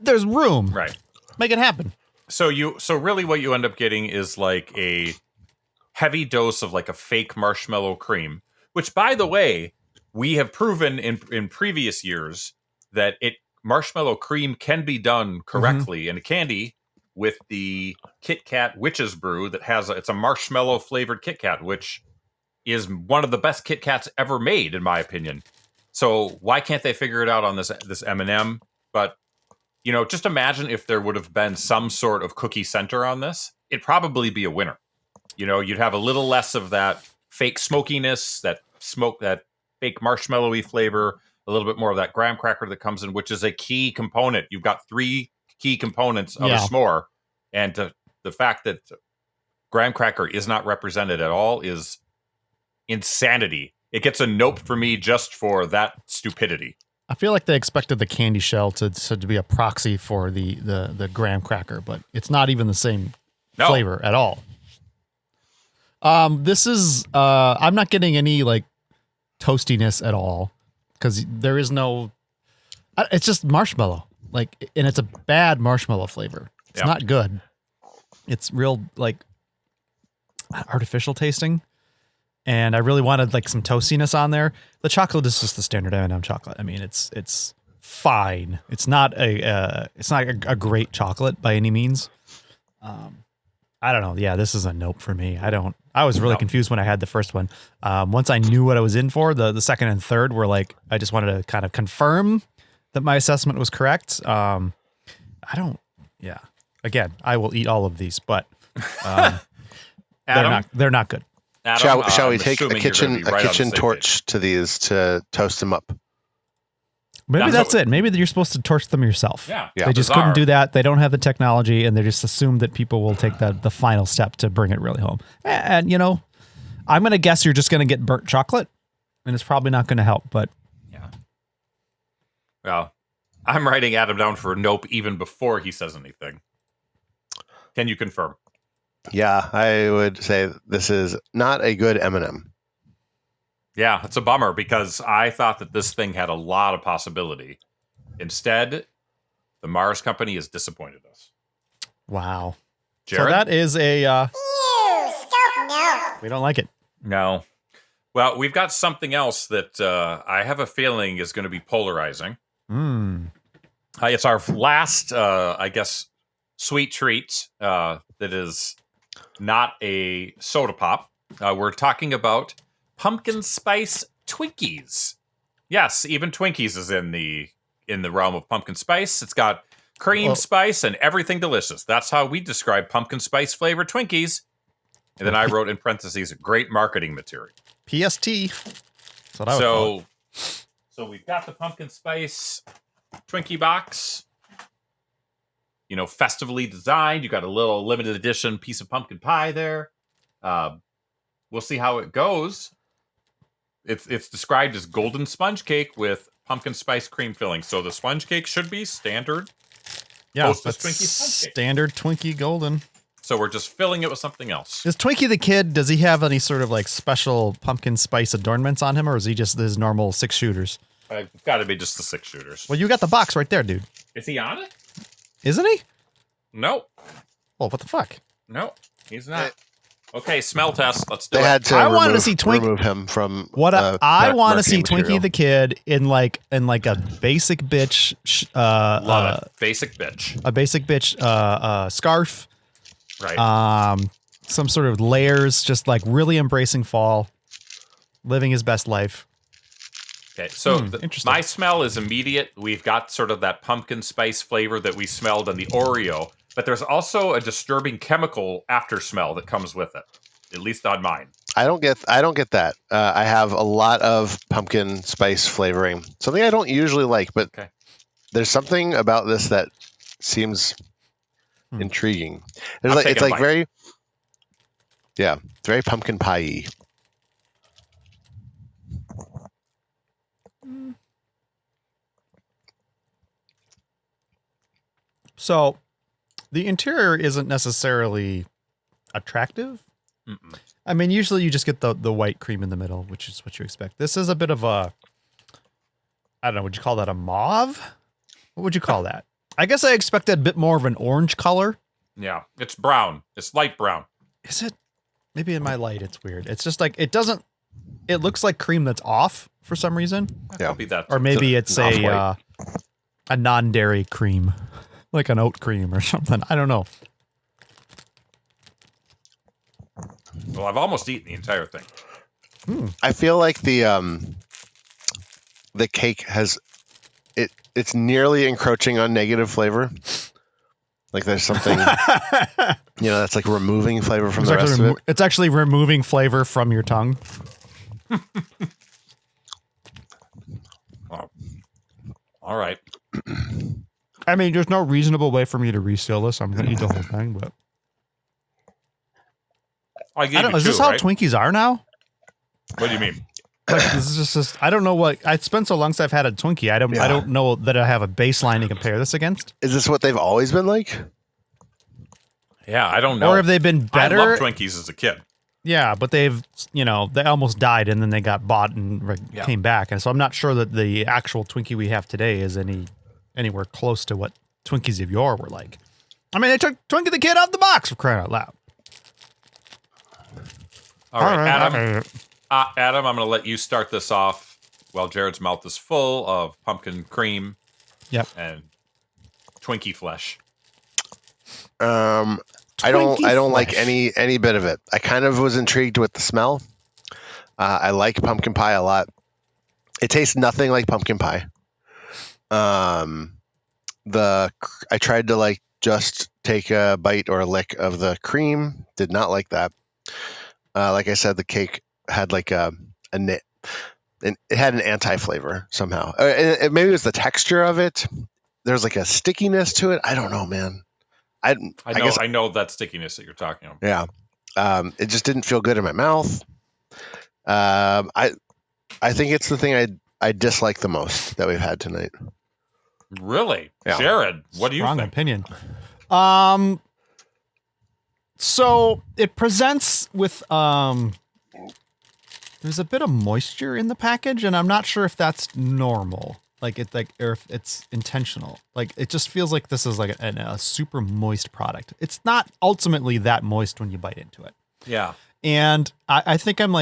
C: There's room.
B: Right.
C: Make it happen.
B: So really what you end up getting is like a heavy dose of like a fake marshmallow cream, which by the way, we have proven in previous years that marshmallow cream can be done correctly in a candy with the Kit Kat Witch's Brew that it's a marshmallow flavored Kit Kat, which is one of the best Kit Kats ever made, in my opinion. So why can't they figure it out on this M&M? But you know, just imagine if there would have been some sort of cookie center on this. It'd probably be a winner. You know, you'd have a little less of that fake smokiness, that fake marshmallowy flavor, a little bit more of that graham cracker that comes in, which is a key component. You've got 3 key components of a s'more. And the fact that graham cracker is not represented at all is insanity. It gets a nope for me just for that stupidity.
C: I feel like they expected the candy shell to be a proxy for the graham cracker, but it's not even the same flavor at all. This is I'm not getting any like toastiness at all because there is no. It's just marshmallow, like, and it's a bad marshmallow flavor. It's not good. It's real like artificial tasting. And I really wanted like some toastiness on there. The chocolate is just the standard M&M chocolate. I mean, it's fine. It's not a great chocolate by any means. I don't know. Yeah, this is a nope for me. I was really confused when I had the first one. Once I knew what I was in for, the second and third were like, I just wanted to kind of confirm that my assessment was correct. Again, I will eat all of these, but they're not good.
D: Adam, shall we take a kitchen torch to these to toast them up?
C: Maybe that's it. Maybe you're supposed to torch them yourself.
B: Yeah.
C: They just couldn't do that. They don't have the technology, and they just assume that people will take the final step to bring it really home. And, you know, I'm going to guess you're just going to get burnt chocolate, and it's probably not going to help. But
B: yeah. Well, I'm writing Adam down for nope even before he says anything. Can you confirm?
D: Yeah, I would say this is not a good M&M.
B: Yeah, it's a bummer because I thought that this thing had a lot of possibility. Instead, the Mars company has disappointed us.
C: wow.
B: Jared?
C: So that is a
E: Scope no.
C: we don't like it.
B: No. Well, we've got something else that I have a feeling is going to be polarizing. It's our last, I guess, sweet treat that is not a soda pop. We're talking about pumpkin spice Twinkies. Yes, even Twinkies is in the realm of pumpkin spice. It's got cream spice and everything delicious. That's how we describe pumpkin spice flavored Twinkies. And then I wrote in parentheses, great marketing material.
C: PST. That's what I would call it.
B: So we've got the pumpkin spice Twinkie box. You know, festively designed. You got a little limited edition piece of pumpkin pie there. We'll see how it goes. It's described as golden sponge cake with pumpkin spice cream filling. So the sponge cake should be standard.
C: Yeah,
B: Hostess Twinkie sponge cake.
C: Standard Twinkie golden.
B: So we're just filling it with something else.
C: Is Twinkie the kid, does he have any sort of like special pumpkin spice adornments on him, or is he just his normal 6 shooters?
B: It's got to be just the 6 shooters.
C: Well, you got the box right there, dude.
B: Is he on it?
C: Isn't he?
B: No.
C: Well, what the fuck?
B: No, he's not. Okay, smell test. Let's do
D: They
B: it.
D: had to
C: I wanted to see
D: remove him from
C: what I want to see
D: marketing
C: Twinkie the kid in like a basic bitch
B: Love it. Basic bitch.
C: a basic bitch scarf,
B: Right.
C: some sort of layers, just like really embracing fall, living his best life.
B: Okay, so
C: interesting.
B: my smell is immediate. We've got sort of that pumpkin spice flavor that we smelled in the Oreo, but there's also a disturbing chemical after smell that comes with it, at least on mine.
D: I don't get that. I have a lot of pumpkin spice flavoring, something I don't usually like, but there's something about this that seems intriguing. It's like very, very pumpkin pie-y.
C: So the interior isn't necessarily attractive.
B: Mm-mm.
C: I mean, usually you just get the white cream in the middle, which is what you expect. This is a bit of a, I don't know, would you call that a mauve? What would you call that? I guess I expected a bit more of an orange color.
B: Yeah, it's brown. It's light brown.
C: Is it? Maybe in my light it's weird. It's just like, it looks like cream that's off for some reason.
B: Yeah, I'll be that.
C: Or maybe it's a non-dairy cream. Like an oat cream or something. I don't know.
B: Well, I've almost eaten the entire thing.
D: I feel like the cake has it's nearly encroaching on negative flavor. Like there's something that's like removing flavor from the rest of it.
C: It's actually removing flavor from your tongue.
B: Oh. All right.
C: I mean, there's no reasonable way for me to reseal this. I'm going to eat the whole thing, but
B: I
C: don't know. Is this how Twinkies are now?
B: What do you mean?
C: Like this is just I don't know what it's been so long since I've had a Twinkie. I don't know that I have a baseline to compare this against.
D: Is this what they've always been like?
B: Yeah, I don't know.
C: Or have they been better?
B: I loved Twinkies as a kid.
C: Yeah, but they've they almost died and then they got bought and came back, and so I'm not sure that the actual Twinkie we have today is anywhere close to what Twinkies of yore were like. I mean, they took Twinkie the Kid off the box, for crying out loud.
B: All right, Adam. Adam, I'm going to let you start this off while Jared's mouth is full of pumpkin cream.
C: Yep.
B: And Twinkie flesh.
D: I don't like any bit of it. I kind of was intrigued with the smell. I like pumpkin pie a lot. It tastes nothing like pumpkin pie. I tried to just take a bite or a lick of the cream. Did not like that. Like I said, the cake had it had an anti flavor somehow. Maybe it was the texture of it. There's a stickiness to it. I don't know, man. I
B: know that stickiness that you're talking about.
D: Yeah. It just didn't feel good in my mouth. I think it's the thing I dislike the most that we've had tonight.
B: Really?
D: Yeah.
B: Jared, what do you think?
C: Strong opinion. So it presents with there's a bit of moisture in the package, and I'm not sure if that's normal. Or if it's intentional. It just feels like this is a super moist product. It's not ultimately that moist when you bite into it.
B: Yeah.
C: And I think I'm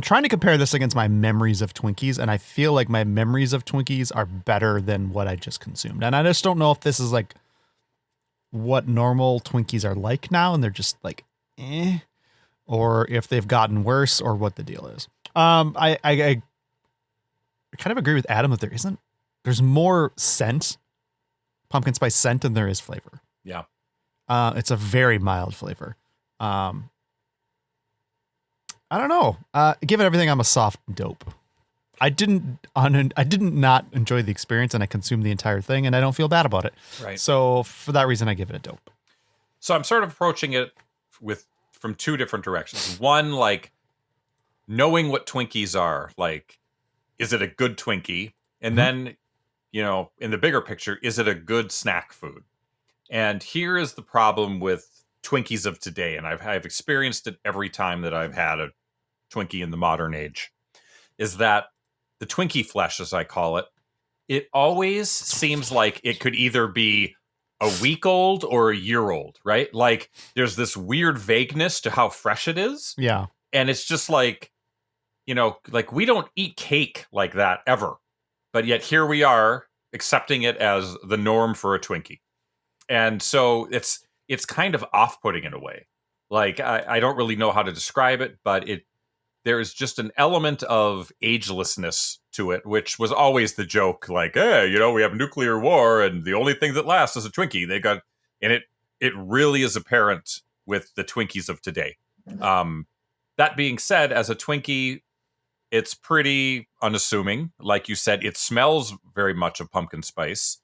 C: trying to compare this against my memories of Twinkies, and I feel like my memories of Twinkies are better than what I just consumed. And I just don't know if this is what normal Twinkies are like now, and they're just or if they've gotten worse, or what the deal is. I kind of agree with Adam that there's more scent, pumpkin spice scent, than there is flavor.
B: Yeah.
C: It's a very mild flavor. I don't know. Given everything, I'm a soft dope. I didn't not enjoy the experience, and I consumed the entire thing, and I don't feel bad about it.
B: Right.
C: So for that reason, I give it a dope.
B: So I'm sort of approaching it from two different directions. One, knowing what Twinkies are, is it a good Twinkie? And then, in the bigger picture, is it a good snack food? And here is the problem with Twinkies of today, and I've experienced it every time that I've had a Twinkie in the modern age, is that the Twinkie flesh, as I call it, it always seems like it could either be a week old or a year old, right? There's this weird vagueness to how fresh it is.
C: Yeah.
B: And it's just we don't eat cake like that ever. But yet here we are accepting it as the norm for a Twinkie. And so it's kind of off-putting in a way. I don't really know how to describe it, but there is just an element of agelessness to it, which was always the joke. Hey, we have nuclear war, and the only thing that lasts is a Twinkie. And it really is apparent with the Twinkies of today. That being said, as a Twinkie, it's pretty unassuming. Like you said, it smells very much of pumpkin spice,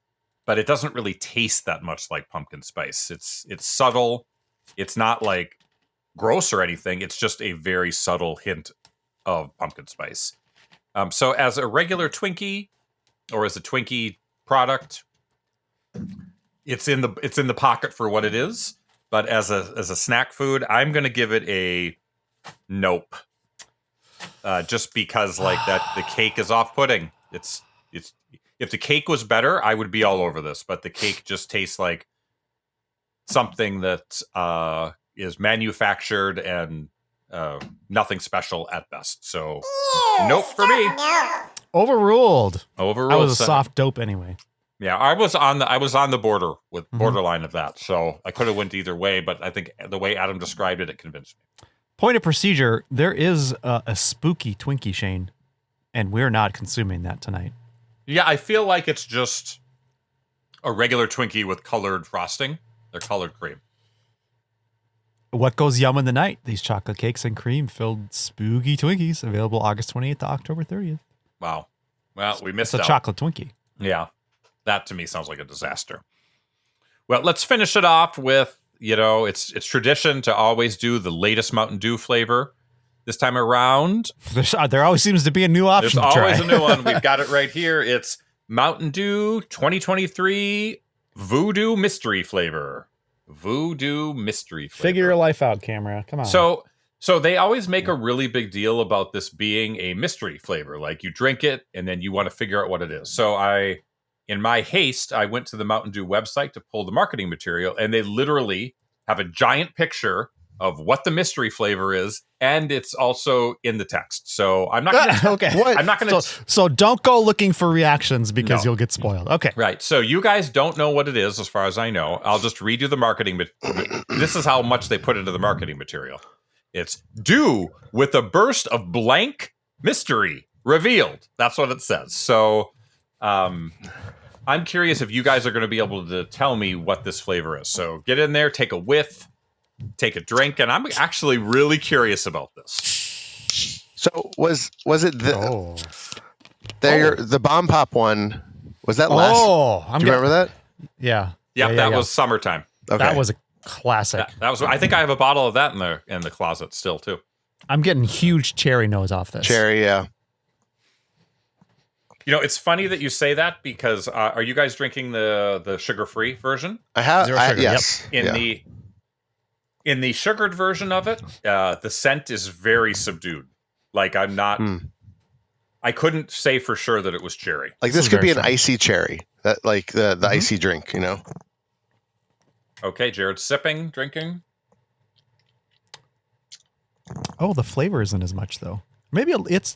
B: but it doesn't really taste that much like pumpkin spice. It's subtle. It's not gross or anything. It's just a very subtle hint of pumpkin spice. So as a regular Twinkie, or as a Twinkie product, it's in the pocket for what it is. But as a snack food, I'm going to give it a nope. Just because the cake is off-putting. It's if the cake was better, I would be all over this. But the cake just tastes like something that is manufactured and nothing special at best. So nope for me.
C: Overruled. I was a
B: 7.
C: soft dope anyway.
B: Yeah, I was on the border with borderline of that. So I could have went either way, but I think the way Adam described it, it convinced me.
C: Point of procedure, there is a spooky Twinkie, Shane, and we're not consuming that tonight.
B: Yeah, I feel like it's just a regular Twinkie with colored frosting. They're colored cream.
C: What goes yum in the night? These chocolate cakes and cream-filled spooky Twinkies, available August 28th to October 30th.
B: Wow. Well, we missed
C: It's a chocolate Twinkie.
B: Yeah. That to me sounds like a disaster. Well, let's finish it off with, it's tradition to always do the latest Mountain Dew flavor. This time around,
C: There always seems to be a new
B: there's
C: option to try.
B: always a new one. We've got it right here. It's Mountain Dew 2023 Voodoo Mystery Flavor. Voodoo Mystery Flavor.
C: Figure your life out, camera. Come on.
B: So they always make a really big deal about this being a mystery flavor. Like you drink it and then you want to figure out what it is. So in my haste, I went to the Mountain Dew website to pull the marketing material, and they literally have a giant picture of what the mystery flavor is, and it's also in the text. So I'm not going to
C: okay.
B: I'm not going to
C: So don't go looking for reactions because
B: No.
C: you'll get spoiled. Okay.
B: Right. So you guys don't know what it is as far as I know. I'll just read you the marketing this is how much they put into the marketing material. It's Dew with a burst of blank mystery revealed. That's what it says. So I'm curious if you guys are going to be able to tell me what this flavor is. So get in there, take a whiff, take a drink, and I'm actually really curious about this.
D: So was it the
C: Oh.
D: the bomb pop one? Was that last?
C: Oh,
D: Do you remember that?
C: Yeah.
B: Yep,
C: Yeah,
B: that
C: yeah.
B: was summertime.
D: Okay.
C: That was a classic.
B: That was. I think I have a bottle of that in the closet still too.
C: I'm getting huge cherry nose off this.
D: cherry. Yeah.
B: You know, it's funny that you say that because are you guys drinking the sugar-free version?
D: I have.
C: Zero sugar,
D: Yes.
B: In the sugared version of it, the scent is very subdued. Like I'm not. I couldn't say for sure that it was cherry.
D: Like
C: This
D: this
C: is
D: could be
C: very
D: an
C: strong.
D: icy cherry. That like the icy drink. You know.
B: Okay, Jared, sipping, drinking.
C: Oh, the flavor isn't as much though. Maybe it's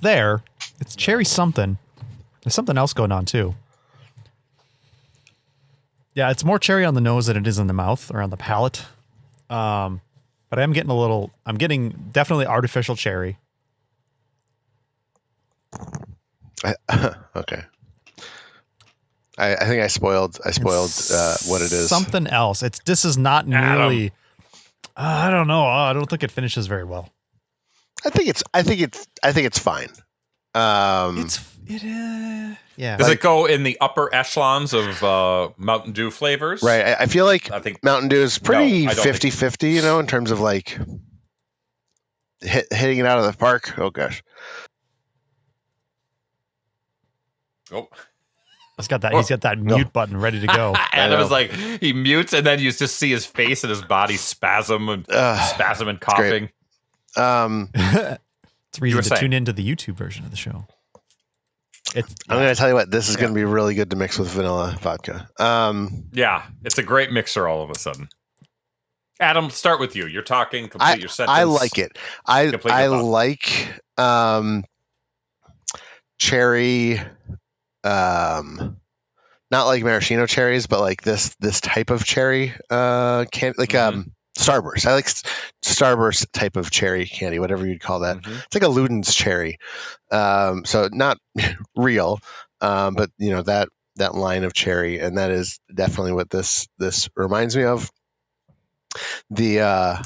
C: there. It's cherry something. There's something else going on too. Yeah, it's more cherry on the nose than it is in the mouth or on the palate. But I'm getting definitely artificial cherry.
D: Okay. I think I spoiled what it is.
C: Something else. This is not nearly. I don't know. I don't think it finishes very well.
D: I think it's fine.
C: Yeah.
B: Does it go in the upper echelons of Mountain Dew flavors?
D: Right. I feel like
B: I think
D: Mountain Dew is pretty
B: No, I don't think-
D: 50-50, you know, in terms of like hitting it out of the park. Oh gosh.
B: Oh.
C: He's got that mute button ready to go.
B: And it
D: know.
B: was like he mutes, and then you just see his face and his body spasm and coughing.
C: It's reason
B: were
C: to
B: saying.
C: tune into the YouTube version of the show.
D: I'm going to tell you what, this is going to be really good to mix with vanilla vodka.
B: Yeah, it's a great mixer all of a sudden. Adam, start with you. You're talking. Complete your sentence.
D: I like it.
B: Complete your
D: I
B: thought.
D: like cherry, not like maraschino cherries, but like this type of cherry Starburst. I like Starburst type of cherry candy, whatever you'd call that.
B: Mhm.
D: It's like a Luden's cherry, so not real, but you know that line of cherry, and that is definitely what this reminds me of. The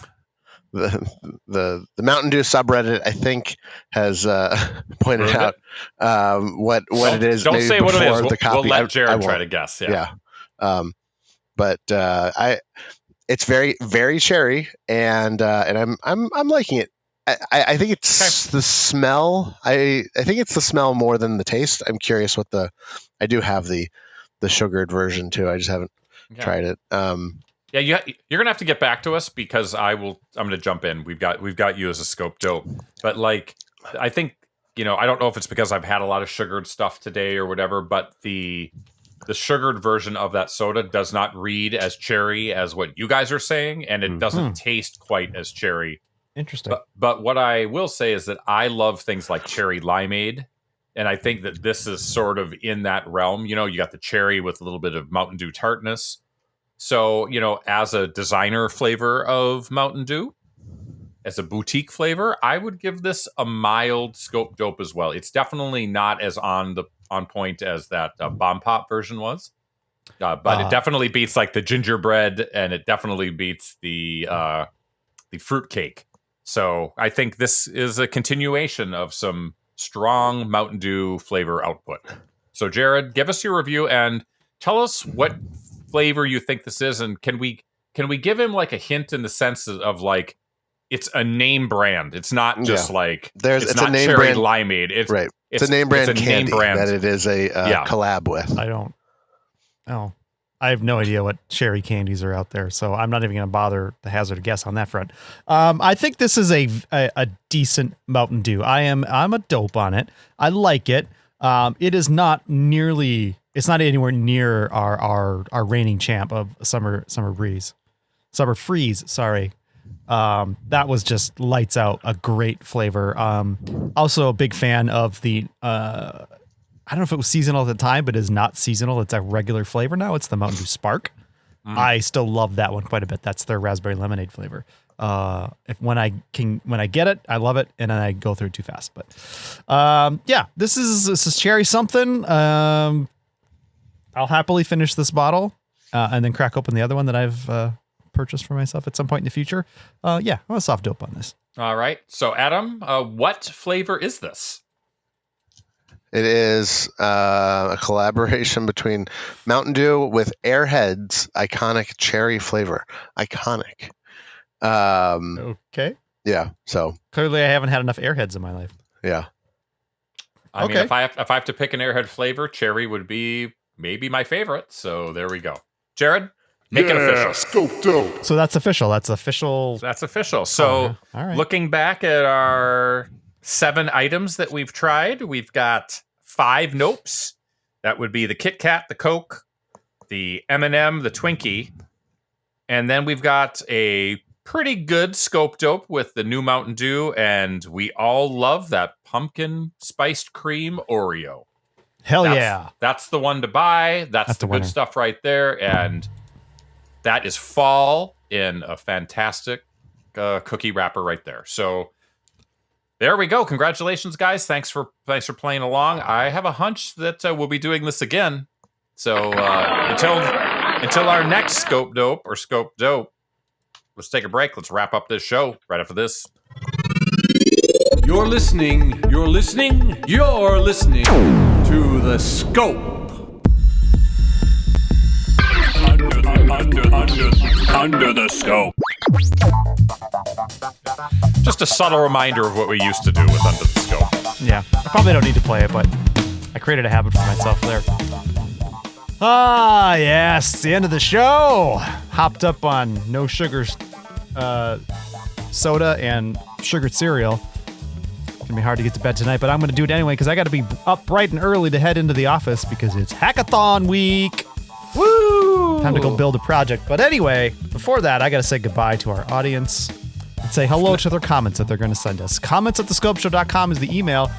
D: Mountain Dew subreddit, I think, has pointed
B: Ruined
D: out what it is.
B: Don't
D: maybe
B: say what it
D: before
B: is.
D: the
B: We'll
D: copy.
B: let
D: I
B: Jared
D: won't.
B: try to guess. Yeah.
D: But it's very, very cherry, and I'm liking it. I think it's the smell. I think it's the smell more than the taste. I'm curious what I do have the sugared version too. I just haven't tried it.
B: Yeah, you're gonna have to get back to us because I'm gonna jump in. We've got you as a scope dope, but like I think I don't know if it's because I've had a lot of sugared stuff today or whatever, but the sugared version of that soda does not read as cherry as what you guys are saying, and it doesn't taste quite as cherry.
C: Interesting.
B: But what I will say is that I love things like cherry limeade, and I think that this is sort of in that realm. You got the cherry with a little bit of Mountain Dew tartness. So, as a designer flavor of Mountain Dew, as a boutique flavor, I would give this a mild scope dope as well. It's definitely not as on point as that Bomb Pop version was, but it definitely beats like the gingerbread, and it definitely beats the fruit cake. So I think this is a continuation of some strong Mountain Dew flavor output. So Jared, give us your review and tell us what flavor you think this is, and can we give him like a hint in the sense of like it's a name brand. It's not just like it's
D: a
B: not
D: name
B: cherry
D: brand
B: limeade. It's
D: right. It's a name brand candy
B: brand.
D: that it is a collab with.
C: I have no idea what cherry candies are out there, so I'm not even going to bother to hazard a guess on that front. I think this is a decent Mountain Dew. I'm a dope on it. I like it. It is not anywhere near our reigning champ of summer freeze. Sorry. That was just lights out, a great flavor. Also a big fan of the, I don't know if it was seasonal at the time, but is not seasonal. It's a regular flavor now. It's the Mountain Dew Spark. I still love that one quite a bit. That's their raspberry lemonade flavor. When I get it, I love it, and then I go through it too fast. But this is cherry something. I'll happily finish this bottle and then crack open the other one that I've purchased for myself at some point in the future. I'm a soft dope on this.
B: All right. So Adam, what flavor is this?
D: It is a collaboration between Mountain Dew with Airhead's iconic cherry flavor. Iconic.
C: Okay.
D: Yeah. So
C: clearly, I haven't had enough Airheads in my life.
D: Yeah.
B: I mean, if I have to pick an Airhead flavor, cherry would be maybe my favorite. So there we go. Jared, make it official.
A: Scope dope.
C: So that's official. That's official.
B: So
C: all right.
B: Looking back at our 7 items that we've tried, we've got 5 nopes. That would be the Kit Kat, the Coke, the M&M, the Twinkie, and then we've got a pretty good scope dope with the new Mountain Dew, and we all love that pumpkin spiced cream Oreo. That's the one to buy. That's the good stuff right there, and that is fall in a fantastic cookie wrapper right there. So there we go. Congratulations, guys. Thanks for playing along. I have a hunch that we'll be doing this again. So until our next scope dope, let's take a break. Let's wrap up this show right after this.
A: You're listening to The Scope.
F: Under the scope.
B: Just a subtle reminder of what we used to do with Under the Scope.
C: Yeah, I probably don't need to play it, but I created a habit for myself there. Ah, yes, the end of the show. Hopped up on no sugar soda and sugared cereal. It's gonna be hard to get to bed tonight, but I'm gonna do it anyway because I gotta be up bright and early to head into the office because it's hackathon week. Woo! Time to go build a project. But anyway, before that, I gotta say goodbye to our audience and say hello to their comments that they're gonna send us. comments@thescopeshow.com is the email.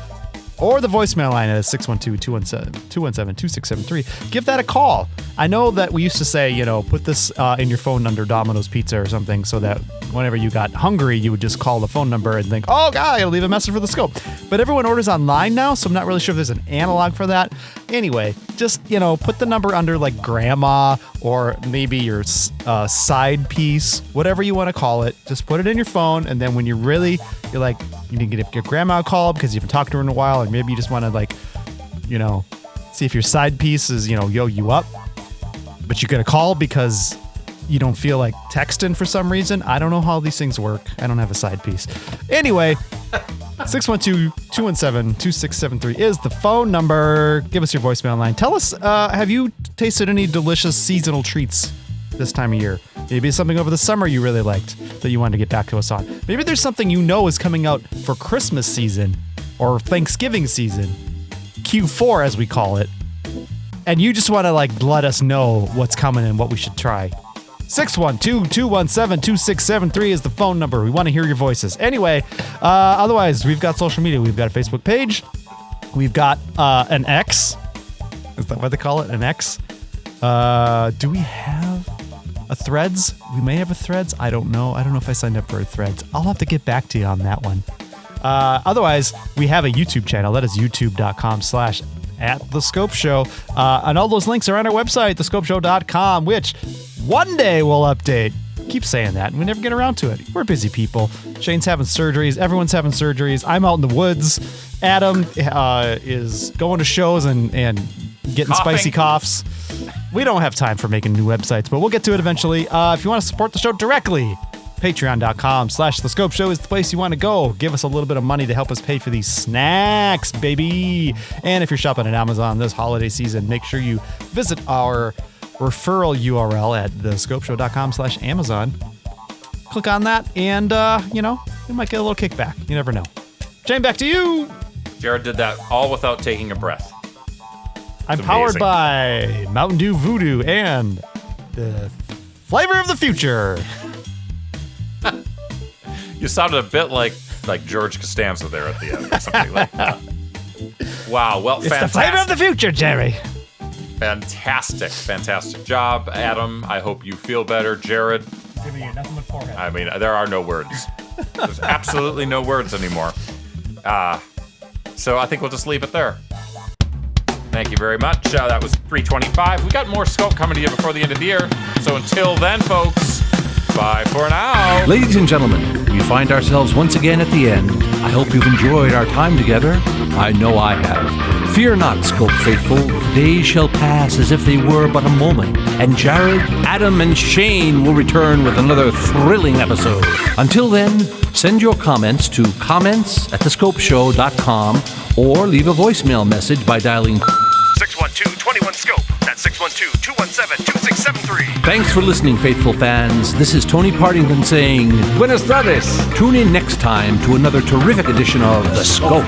C: Or the voicemail line at 612-217-2673. Give that a call. I know that we used to say, put this in your phone under Domino's Pizza or something so that whenever you got hungry, you would just call the phone number and think, oh, God, I gotta leave a message for the scope. But everyone orders online now, so I'm not really sure if there's an analog for that. Anyway, just, put the number under like grandma or maybe your side piece, whatever you want to call it. Just put it in your phone, and then when you're like, you need to give your grandma a call because you haven't talked to her in a while, or maybe you just want to see if your side piece is, yo you up, but you're going to call because you don't feel like texting for some reason. I don't know how these things work. I don't have a side piece. Anyway, 612-217-2673 is the phone number. Give us your voicemail line. Tell us, have you tasted any delicious seasonal treats this time of year? Maybe it's something over the summer you really liked that you wanted to get back to us on. Maybe there's something is coming out for Christmas season or Thanksgiving season, Q4 as we call it, and you just want to let us know what's coming and what we should try. 612-217-2673 is the phone number. We want to hear your voices. Anyway, otherwise, we've got social media. We've got a Facebook page. We've got an X. Is that what they call it? An X? Do we have a Threads? We may have a Threads. I don't know. I don't know if I signed up for a Threads. I'll have to get back to you on that one. Otherwise, we have a YouTube channel. That is youtube.com/@thescopeshow. And all those links are on our website, thescopeshow.com, which one day we'll update. Keep saying that, and we never get around to it. We're busy people. Shane's having surgeries. Everyone's having surgeries. I'm out in the woods. Adam is going to shows and getting spicy coughs. We don't have time for making new websites, but we'll get to it eventually. If you want to support the show directly, Patreon.com/The Scope Show is the place you want to go. Give us a little bit of money to help us pay for these snacks, baby. And if you're shopping at Amazon this holiday season, make sure you visit our referral URL at thescopeshow.com/Amazon. Click on that and, you might get a little kickback. You never know. Jane, back to you.
B: Jared did that all without taking a breath.
C: I'm powered by Mountain Dew Voodoo and the flavor of the future.
B: You sounded a bit like George Costanza there at the end or something like that. Wow, well,
C: It's
B: fantastic.
C: the flavor of the future, Jerry.
B: Fantastic job, Adam. I hope you feel better. Jared,
C: Giving you nothing but forehead.
B: I mean, there are no words. There's absolutely no words anymore. So I think we'll just leave it there. Thank you very much. That was 325. We got more Scope coming to you before the end of the year. So until then, folks, bye for now.
G: Ladies and gentlemen, we find ourselves once again at the end. I hope you've enjoyed our time together. I know I have. Fear not, Scope faithful. Days shall pass as if they were but a moment, and Jared, Adam, and Shane will return with another thrilling episode. Until then, send your comments to comments@thescopeshow.com or leave a voicemail message by dialing
H: 612-21-SCOPE. That's 612-217-2673.
G: Thanks for listening, faithful fans. This is Tony Partington saying, Buenas tardes. Tune in next time to another terrific edition of The Scope.